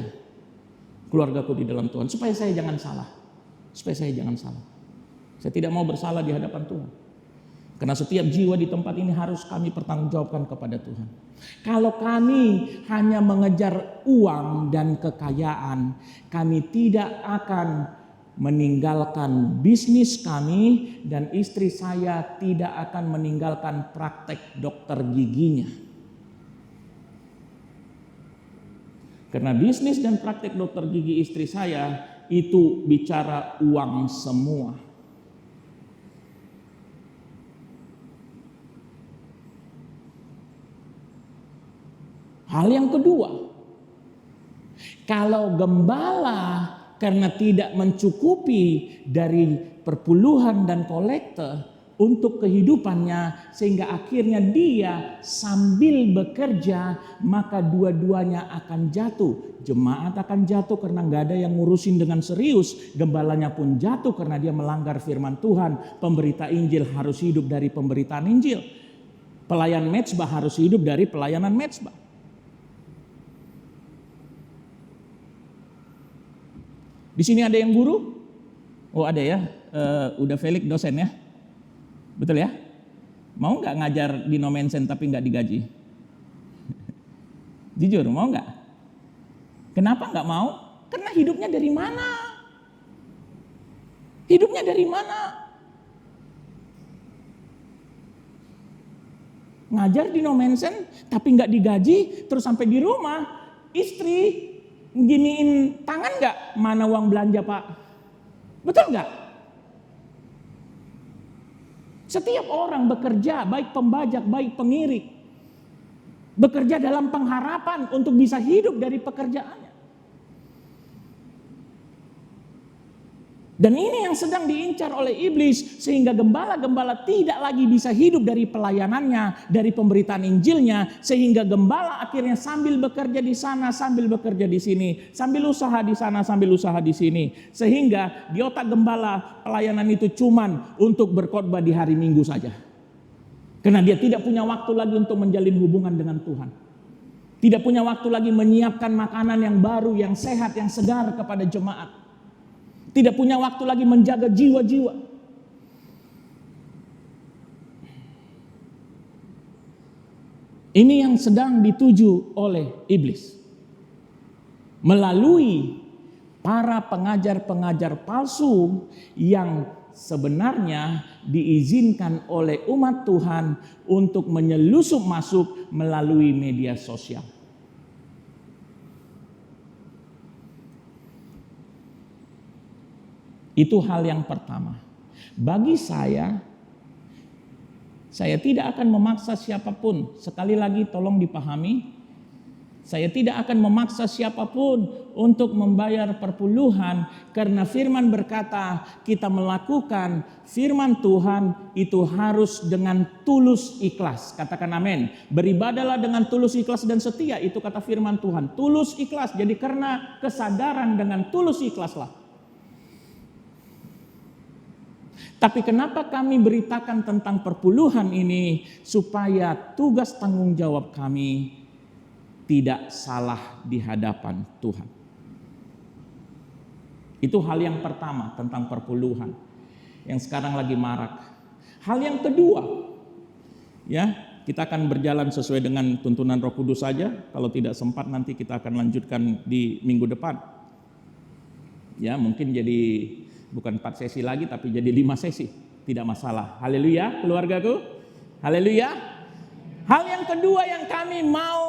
[SPEAKER 1] keluargaku di dalam Tuhan, supaya saya jangan salah. Saya tidak mau bersalah di hadapan Tuhan. Karena setiap jiwa di tempat ini harus kami pertanggungjawabkan kepada Tuhan. Kalau kami hanya mengejar uang dan kekayaan, kami tidak akan meninggalkan bisnis kami, dan istri saya tidak akan meninggalkan praktek dokter giginya. Karena bisnis dan praktek dokter gigi istri saya itu bicara uang semua. Hal yang kedua, kalau gembala karena tidak mencukupi dari perpuluhan dan kolekte untuk kehidupannya, sehingga akhirnya dia sambil bekerja, maka dua-duanya akan jatuh. Jemaat akan jatuh karena nggak ada yang ngurusin dengan serius. Gembalanya pun jatuh karena dia melanggar firman Tuhan. Pemberita Injil harus hidup dari pemberitaan Injil. Pelayan mezbah harus hidup dari pelayanan mezbah. Di sini ada yang guru? Oh ada ya, udah Felix dosen ya? Betul ya? Mau nggak ngajar di No Mensen tapi nggak digaji? Jujur, mau nggak? Kenapa nggak mau? Karena hidupnya dari mana? Hidupnya dari mana? Ngajar di No Mensen tapi nggak digaji, terus sampai di rumah istri giniin tangan nggak? Mana uang belanja Pak? Betul nggak? Setiap orang bekerja, baik pembajak, baik pengirik, bekerja dalam pengharapan untuk bisa hidup dari pekerjaannya. Dan ini yang sedang diincar oleh iblis, sehingga gembala-gembala tidak lagi bisa hidup dari pelayanannya, dari pemberitaan Injilnya, sehingga gembala akhirnya sambil bekerja di sana, sambil bekerja di sini, sambil usaha di sana, sambil usaha di sini, sehingga di otak gembala pelayanan itu cuman untuk berkhotbah di hari Minggu saja. Karena dia tidak punya waktu lagi untuk menjalin hubungan dengan Tuhan. Tidak punya waktu lagi menyiapkan makanan yang baru, yang sehat, yang segar kepada jemaat. Tidak punya waktu lagi menjaga jiwa-jiwa. Ini yang sedang dituju oleh iblis. Melalui para pengajar-pengajar palsu yang sebenarnya diizinkan oleh umat Tuhan untuk menyelusup masuk melalui media sosial. Itu hal yang pertama. Bagi saya tidak akan memaksa siapapun. Sekali lagi tolong dipahami, Saya tidak akan memaksa siapapun untuk membayar perpuluhan, karena firman berkata kita melakukan firman Tuhan itu harus dengan tulus ikhlas. Katakan amin. Beribadalah dengan tulus ikhlas dan setia, itu kata firman Tuhan. Tulus ikhlas, jadi karena kesadaran dengan tulus ikhlaslah. Tapi kenapa kami beritakan tentang perpuluhan ini? Supaya tugas tanggung jawab kami tidak salah di hadapan Tuhan. Itu hal yang pertama tentang perpuluhan yang sekarang lagi marak. Hal yang kedua, ya, kita akan berjalan sesuai dengan tuntunan Roh Kudus saja. Kalau tidak sempat nanti kita akan lanjutkan di minggu depan. Ya, mungkin jadi bukan 4 sesi lagi tapi jadi 5 sesi. Tidak masalah. Haleluya, keluargaku. Haleluya. Hal yang kedua yang kami mau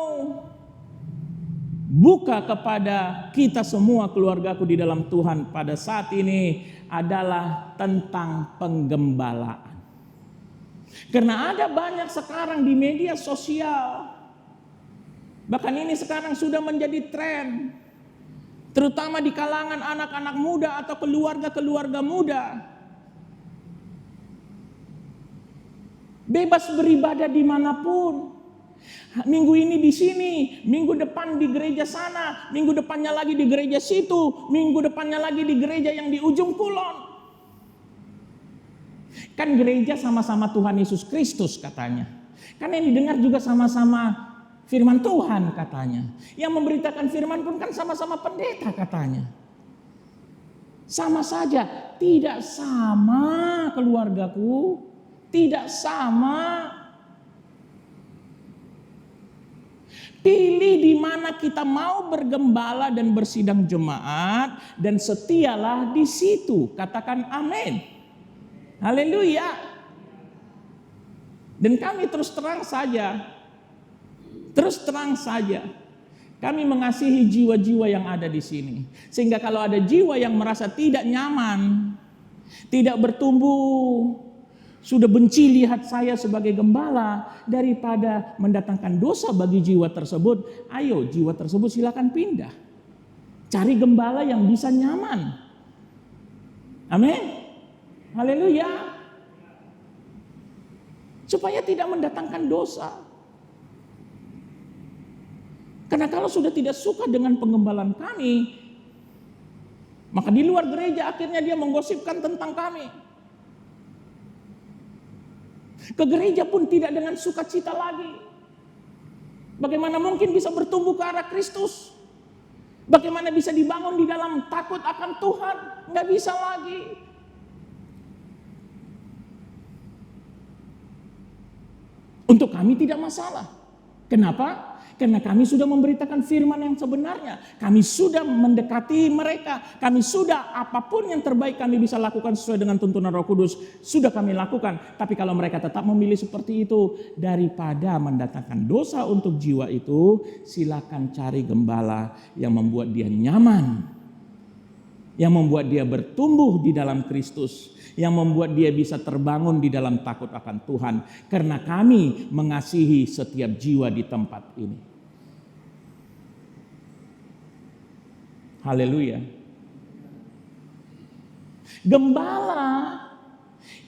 [SPEAKER 1] buka kepada kita semua, keluargaku di dalam Tuhan pada saat ini adalah tentang penggembalaan. Karena ada banyak sekarang di media sosial, bahkan ini sekarang sudah menjadi tren, terutama di kalangan anak-anak muda atau keluarga-keluarga muda. Bebas beribadah dimanapun. Minggu ini di sini, minggu depan di gereja sana, minggu depannya lagi di gereja situ, minggu depannya lagi di gereja yang di ujung kulon. Kan gereja sama-sama Tuhan Yesus Kristus katanya. Kan yang didengar juga sama-sama firman Tuhan katanya. Yang memberitakan firman pun kan sama-sama pendeta katanya. Sama saja, tidak sama keluargaku, tidak sama. Pilih di mana kita mau bergembala dan bersidang jemaat, dan setialah di situ. Katakan amin. Haleluya. Dan kami terus terang saja, kami mengasihi jiwa-jiwa yang ada di sini. Sehingga kalau ada jiwa yang merasa tidak nyaman, tidak bertumbuh, sudah benci lihat saya sebagai gembala, daripada mendatangkan dosa bagi jiwa tersebut, ayo jiwa tersebut silakan pindah. Cari gembala yang bisa nyaman. Amin. Haleluya. Supaya tidak mendatangkan dosa. Karena kalau sudah tidak suka dengan penggembalaan kami, maka di luar gereja akhirnya dia menggosipkan tentang kami. Ke gereja pun tidak dengan sukacita lagi. Bagaimana mungkin bisa bertumbuh ke arah Kristus? Bagaimana bisa dibangun di dalam takut akan Tuhan? Nggak bisa lagi. Untuk kami tidak masalah. Kenapa? Karena kami sudah memberitakan firman yang sebenarnya. Kami sudah mendekati mereka. Kami sudah apapun yang terbaik kami bisa lakukan sesuai dengan tuntunan Roh Kudus. Sudah kami lakukan. Tapi kalau mereka tetap memilih seperti itu, daripada mendatangkan dosa untuk jiwa itu, silakan cari gembala yang membuat dia nyaman. Yang membuat dia bertumbuh di dalam Kristus. Yang membuat dia bisa terbangun di dalam takut akan Tuhan. Karena kami mengasihi setiap jiwa di tempat ini. Haleluya. Gembala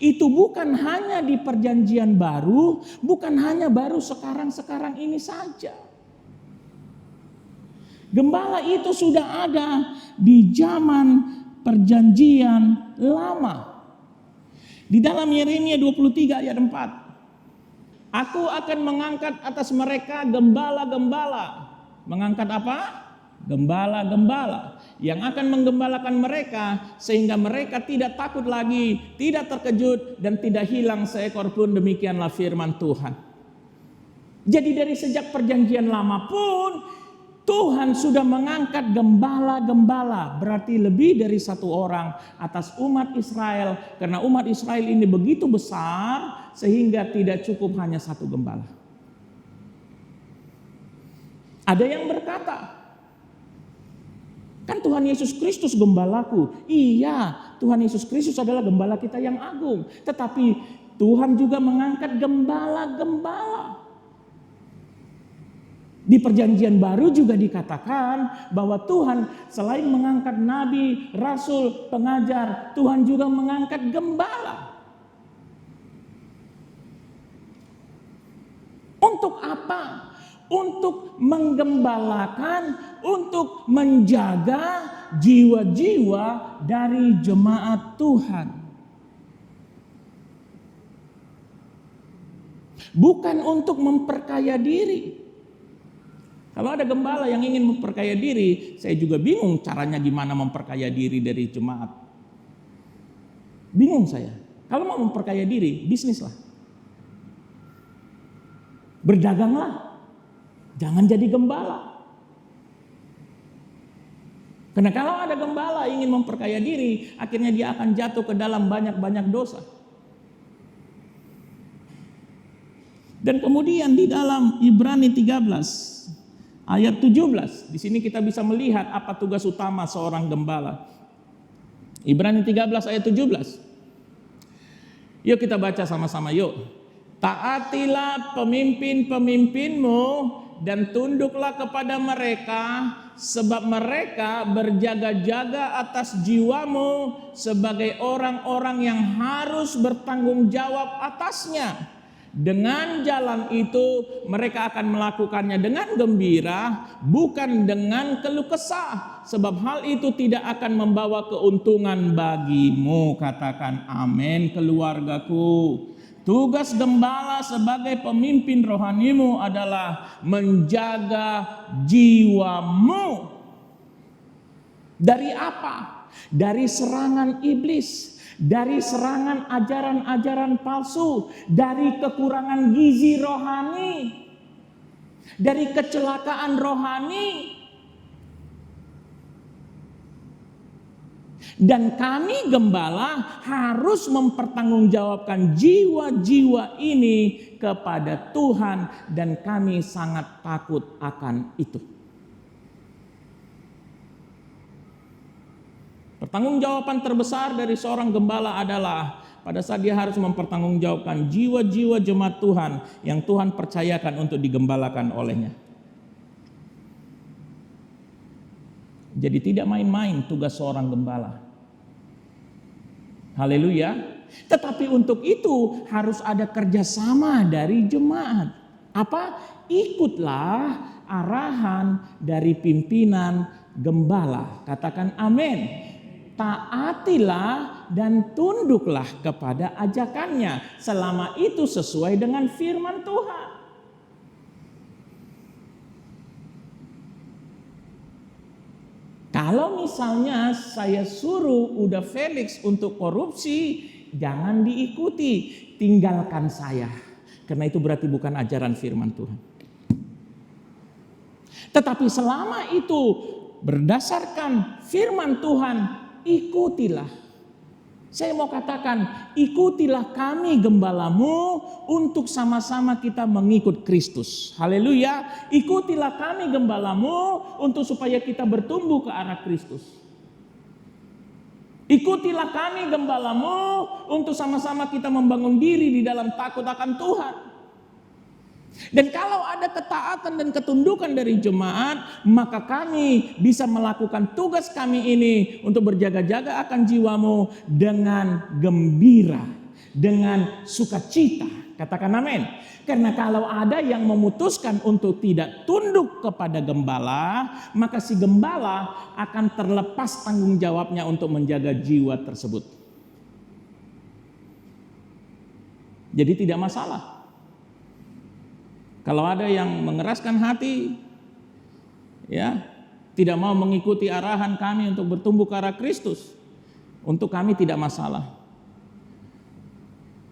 [SPEAKER 1] itu bukan hanya di perjanjian baru, bukan hanya baru sekarang-sekarang ini saja. Gembala itu sudah ada di zaman perjanjian lama. Di dalam Yeremia 23 ayat 4. Aku akan mengangkat atas mereka gembala-gembala. Mengangkat apa? Gembala-gembala yang akan menggembalakan mereka sehingga mereka tidak takut lagi, tidak terkejut dan tidak hilang seekor pun. Demikianlah firman Tuhan. Jadi dari sejak perjanjian lama pun Tuhan sudah mengangkat gembala-gembala, berarti lebih dari satu orang atas umat Israel. Karena umat Israel ini begitu besar sehingga tidak cukup hanya satu gembala. Ada yang berkata, kan Tuhan Yesus Kristus gembalaku. Iya, Tuhan Yesus Kristus adalah gembala kita yang agung. Tetapi Tuhan juga mengangkat gembala-gembala. Di Perjanjian Baru juga dikatakan bahwa Tuhan selain mengangkat nabi, rasul, pengajar, Tuhan juga mengangkat gembala. Untuk apa? Untuk menggembalakan, untuk menjaga jiwa-jiwa dari jemaat Tuhan. Bukan untuk memperkaya diri. Kalau ada gembala yang ingin memperkaya diri, saya juga bingung caranya gimana memperkaya diri dari jemaat. Bingung saya. Kalau mau memperkaya diri, bisnislah. Berdaganglah. Jangan jadi gembala. Karena kalau ada gembala ingin memperkaya diri, akhirnya dia akan jatuh ke dalam banyak-banyak dosa. Dan kemudian di dalam Ibrani 13 ayat 17, di sini kita bisa melihat apa tugas utama seorang gembala. Ibrani 13 ayat 17. Yuk kita baca sama-sama yuk. Taatilah pemimpin-pemimpinmu dan tunduklah kepada mereka, sebab mereka berjaga-jaga atas jiwamu sebagai orang-orang yang harus bertanggung jawab atasnya. Dengan jalan itu mereka akan melakukannya dengan gembira, bukan dengan keluh kesah, sebab hal itu tidak akan membawa keuntungan bagimu. Katakan amin, keluargaku. Tugas gembala sebagai pemimpin rohanimu adalah menjaga jiwamu. Dari apa? Dari serangan iblis, dari serangan ajaran-ajaran palsu, dari kekurangan gizi rohani, dari kecelakaan rohani. Dan kami gembala harus mempertanggungjawabkan jiwa-jiwa ini kepada Tuhan, dan kami sangat takut akan itu. Pertanggungjawaban terbesar dari seorang gembala adalah pada saat dia harus mempertanggungjawabkan jiwa-jiwa jemaat Tuhan yang Tuhan percayakan untuk digembalakan olehnya. Jadi tidak main-main tugas seorang gembala. Haleluya. Tetapi untuk itu harus ada kerjasama dari jemaat. Apa? Ikutlah arahan dari pimpinan gembala. Katakan amin. Taatilah dan tunduklah kepada ajakannya, selama itu sesuai dengan firman Tuhan. Kalau misalnya saya suruh udah Felix untuk korupsi, jangan diikuti, tinggalkan saya. Karena itu berarti bukan ajaran firman Tuhan. Tetapi selama itu berdasarkan firman Tuhan, ikutilah. Saya mau katakan, ikutilah kami gembalamu untuk sama-sama kita mengikut Kristus. Haleluya. Ikutilah kami gembalamu untuk supaya kita bertumbuh ke arah Kristus. Ikutilah kami gembalamu untuk sama-sama kita membangun diri di dalam takut akan Tuhan. Dan kalau ada ketaatan dan ketundukan dari jemaat, maka kami bisa melakukan tugas kami ini untuk berjaga-jaga akan jiwamu dengan gembira, dengan sukacita. Katakan amin. Karena kalau ada yang memutuskan untuk tidak tunduk kepada gembala, maka si gembala akan terlepas tanggung jawabnya untuk menjaga jiwa tersebut. Jadi tidak masalah. Kalau ada yang mengeraskan hati, ya, tidak mau mengikuti arahan kami untuk bertumbuh ke arah Kristus, untuk kami tidak masalah.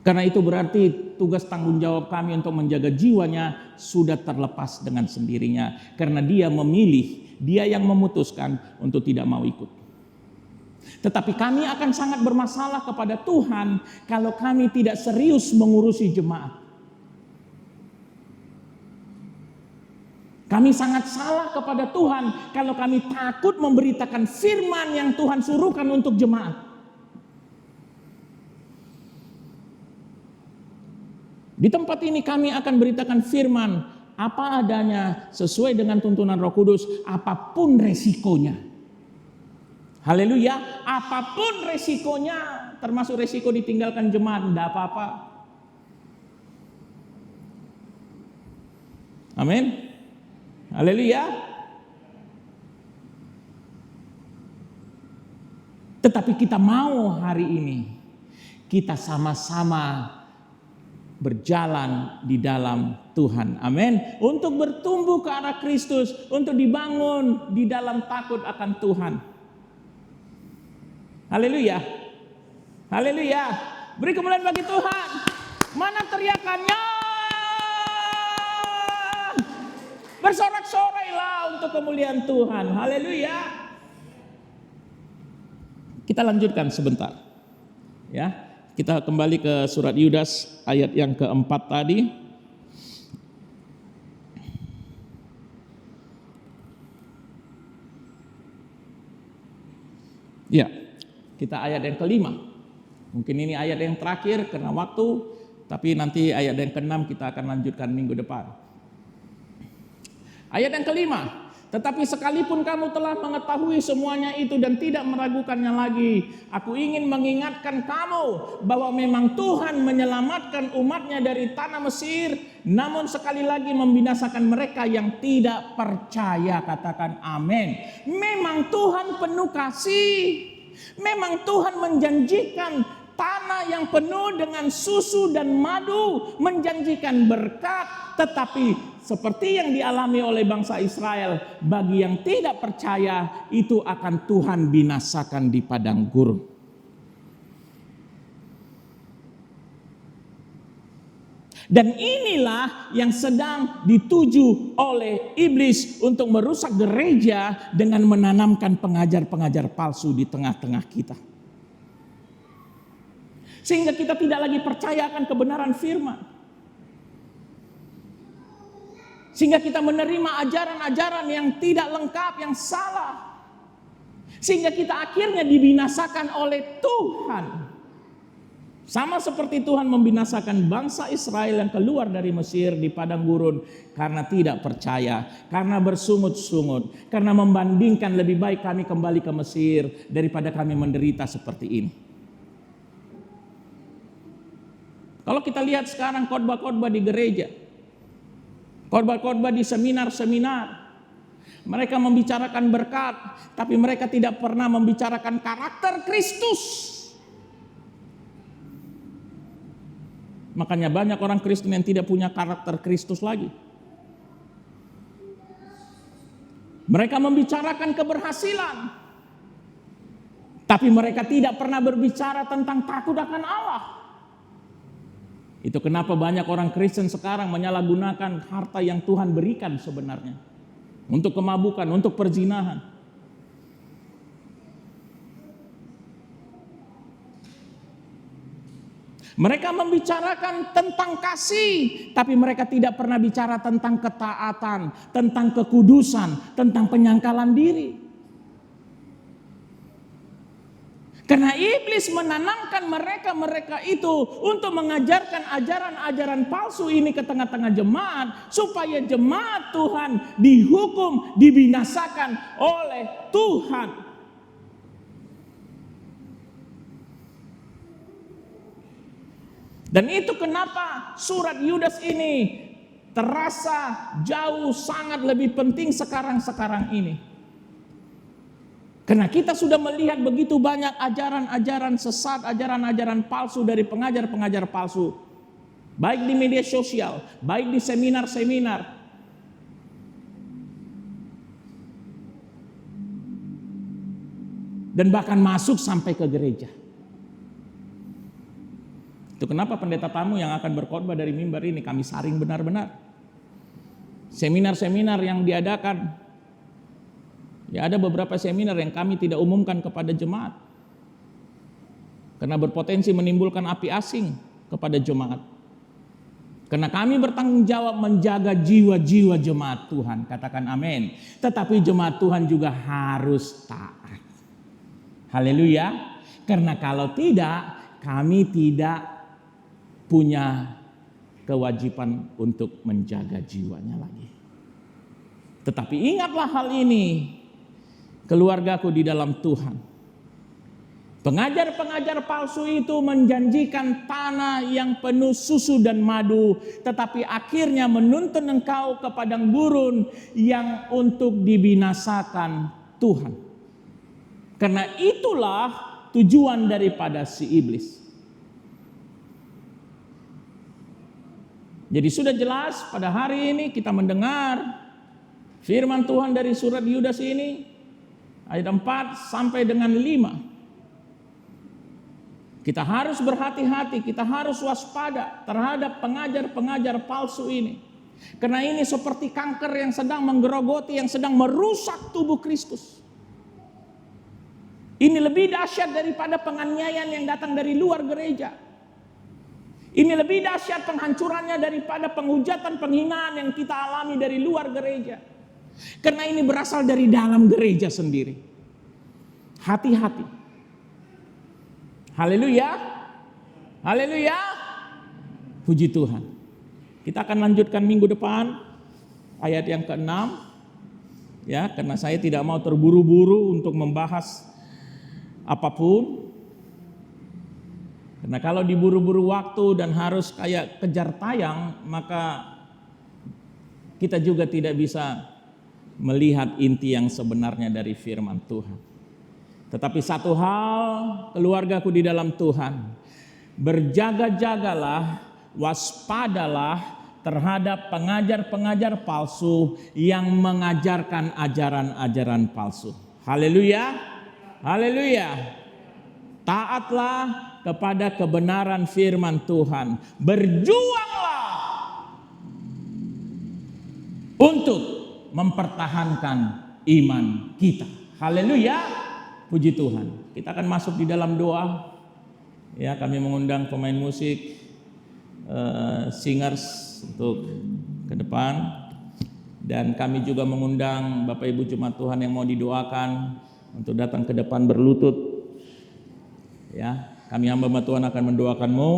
[SPEAKER 1] Karena itu berarti tugas tanggung jawab kami untuk menjaga jiwanya sudah terlepas dengan sendirinya. Karena dia memilih, dia yang memutuskan untuk tidak mau ikut. Tetapi kami akan sangat bermasalah kepada Tuhan kalau kami tidak serius mengurusi jemaat. Kami sangat salah kepada Tuhan kalau kami takut memberitakan firman yang Tuhan suruhkan untuk jemaat. Di tempat ini kami akan beritakan firman apa adanya, sesuai dengan tuntunan Roh Kudus, apapun resikonya. Haleluya, apapun resikonya, termasuk resiko ditinggalkan jemaat, tidak apa-apa. Amin. Haleluya. Tetapi kita mau hari ini kita sama-sama berjalan di dalam Tuhan. Amin. Untuk bertumbuh ke arah Kristus, untuk dibangun di dalam takut akan Tuhan. Haleluya. Haleluya. Beri kemuliaan bagi Tuhan. Mana teriakannya? Bersorak-sorailah untuk kemuliaan Tuhan. Haleluya. Kita lanjutkan sebentar. Ya. Kita kembali ke surat Yudas ayat yang keempat tadi. Ya, kita ayat yang kelima. Mungkin ini ayat yang terakhir karena waktu, tapi nanti ayat yang keenam kita akan lanjutkan minggu depan. Ayat yang kelima. Tetapi sekalipun kamu telah mengetahui semuanya itu dan tidak meragukannya lagi, aku ingin mengingatkan kamu bahwa memang Tuhan menyelamatkan umatnya dari tanah Mesir, namun sekali lagi membinasakan mereka yang tidak percaya. Katakan amin. Memang Tuhan penuh kasih. Memang Tuhan menjanjikan tanah yang penuh dengan susu dan madu, menjanjikan berkat, tetapi seperti yang dialami oleh bangsa Israel, bagi yang tidak percaya itu akan Tuhan binasakan di padang gurun. Dan inilah yang sedang dituju oleh iblis untuk merusak gereja dengan menanamkan pengajar-pengajar palsu di tengah-tengah kita. Sehingga kita tidak lagi percaya akan kebenaran firman. Sehingga kita menerima ajaran-ajaran yang tidak lengkap, yang salah. Sehingga kita akhirnya dibinasakan oleh Tuhan. Sama seperti Tuhan membinasakan bangsa Israel yang keluar dari Mesir di padang gurun. Karena tidak percaya, karena bersungut-sungut, karena membandingkan lebih baik kami kembali ke Mesir daripada kami menderita seperti ini. Kalau kita lihat sekarang khotbah-khotbah di gereja, khotbah-khotbah di seminar-seminar, mereka membicarakan berkat, tapi mereka tidak pernah membicarakan karakter Kristus. Makanya banyak orang Kristen yang tidak punya karakter Kristus lagi. Mereka membicarakan keberhasilan, tapi mereka tidak pernah berbicara tentang takut akan Allah. Itu kenapa banyak orang Kristen sekarang menyalahgunakan harta yang Tuhan berikan sebenarnya. Untuk kemabukan, untuk perzinahan. Mereka membicarakan tentang kasih, tapi mereka tidak pernah bicara tentang ketaatan, tentang kekudusan, tentang penyangkalan diri. Karena iblis menanamkan mereka itu untuk mengajarkan ajaran-ajaran palsu ini ke tengah-tengah jemaat, supaya jemaat Tuhan dihukum, dibinasakan oleh Tuhan. Dan itu kenapa surat Yudas ini terasa jauh sangat lebih penting sekarang ini. Karena kita sudah melihat begitu banyak ajaran-ajaran sesat, ajaran-ajaran palsu dari pengajar-pengajar palsu. Baik di media sosial, baik di seminar-seminar. Dan bahkan masuk sampai ke gereja. Itu kenapa pendeta tamu yang akan berkhotbah dari mimbar ini kami saring benar-benar. Seminar-seminar yang diadakan, ya ada beberapa seminar yang kami tidak umumkan kepada jemaat. Karena berpotensi menimbulkan api asing kepada jemaat. Karena kami bertanggung jawab menjaga jiwa-jiwa jemaat Tuhan. Katakan amin. Tetapi jemaat Tuhan juga harus taat. Haleluya. Karena kalau tidak, kami tidak punya kewajiban untuk menjaga jiwanya lagi. Tetapi ingatlah hal ini, keluargaku di dalam Tuhan. Pengajar-pengajar palsu itu menjanjikan tanah yang penuh susu dan madu, tetapi akhirnya menuntun engkau ke padang gurun yang untuk dibinasakan Tuhan. Karena itulah tujuan daripada si iblis. Jadi sudah jelas pada hari ini kita mendengar firman Tuhan dari surat Yudas ini, ayat 4 sampai dengan 5. Kita harus berhati-hati, kita harus waspada terhadap pengajar-pengajar palsu ini. Karena ini seperti kanker yang sedang menggerogoti, yang sedang merusak tubuh Kristus. Ini lebih dahsyat daripada penganiayaan yang datang dari luar gereja. Ini lebih dahsyat penghancurannya daripada penghujatan, penghinaan yang kita alami dari luar gereja. Karena ini berasal dari dalam gereja sendiri. Hati-hati. Haleluya. Haleluya. Puji Tuhan. Kita akan lanjutkan minggu depan ayat yang ke-6. Ya, karena saya tidak mau terburu-buru untuk membahas apapun. Karena kalau diburu-buru waktu dan harus kayak kejar tayang, maka kita juga tidak bisa melihat inti yang sebenarnya dari firman Tuhan. Tetapi satu hal, keluargaku di dalam Tuhan, berjaga-jagalah, waspadalah terhadap pengajar-pengajar palsu yang mengajarkan ajaran-ajaran palsu. Haleluya, haleluya. Taatlah kepada kebenaran firman Tuhan. Berjuanglah untuk mempertahankan iman kita. Haleluya. Puji Tuhan. Kita akan masuk di dalam doa. Ya, kami mengundang pemain musik, singers untuk ke depan. Dan kami juga mengundang Bapak Ibu Jemaat Tuhan yang mau didoakan untuk datang ke depan berlutut. Ya, kami hamba Tuhan akan mendoakanmu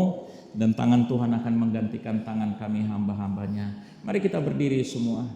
[SPEAKER 1] dan tangan Tuhan akan menggantikan tangan kami hamba-hambanya. Mari kita berdiri semua.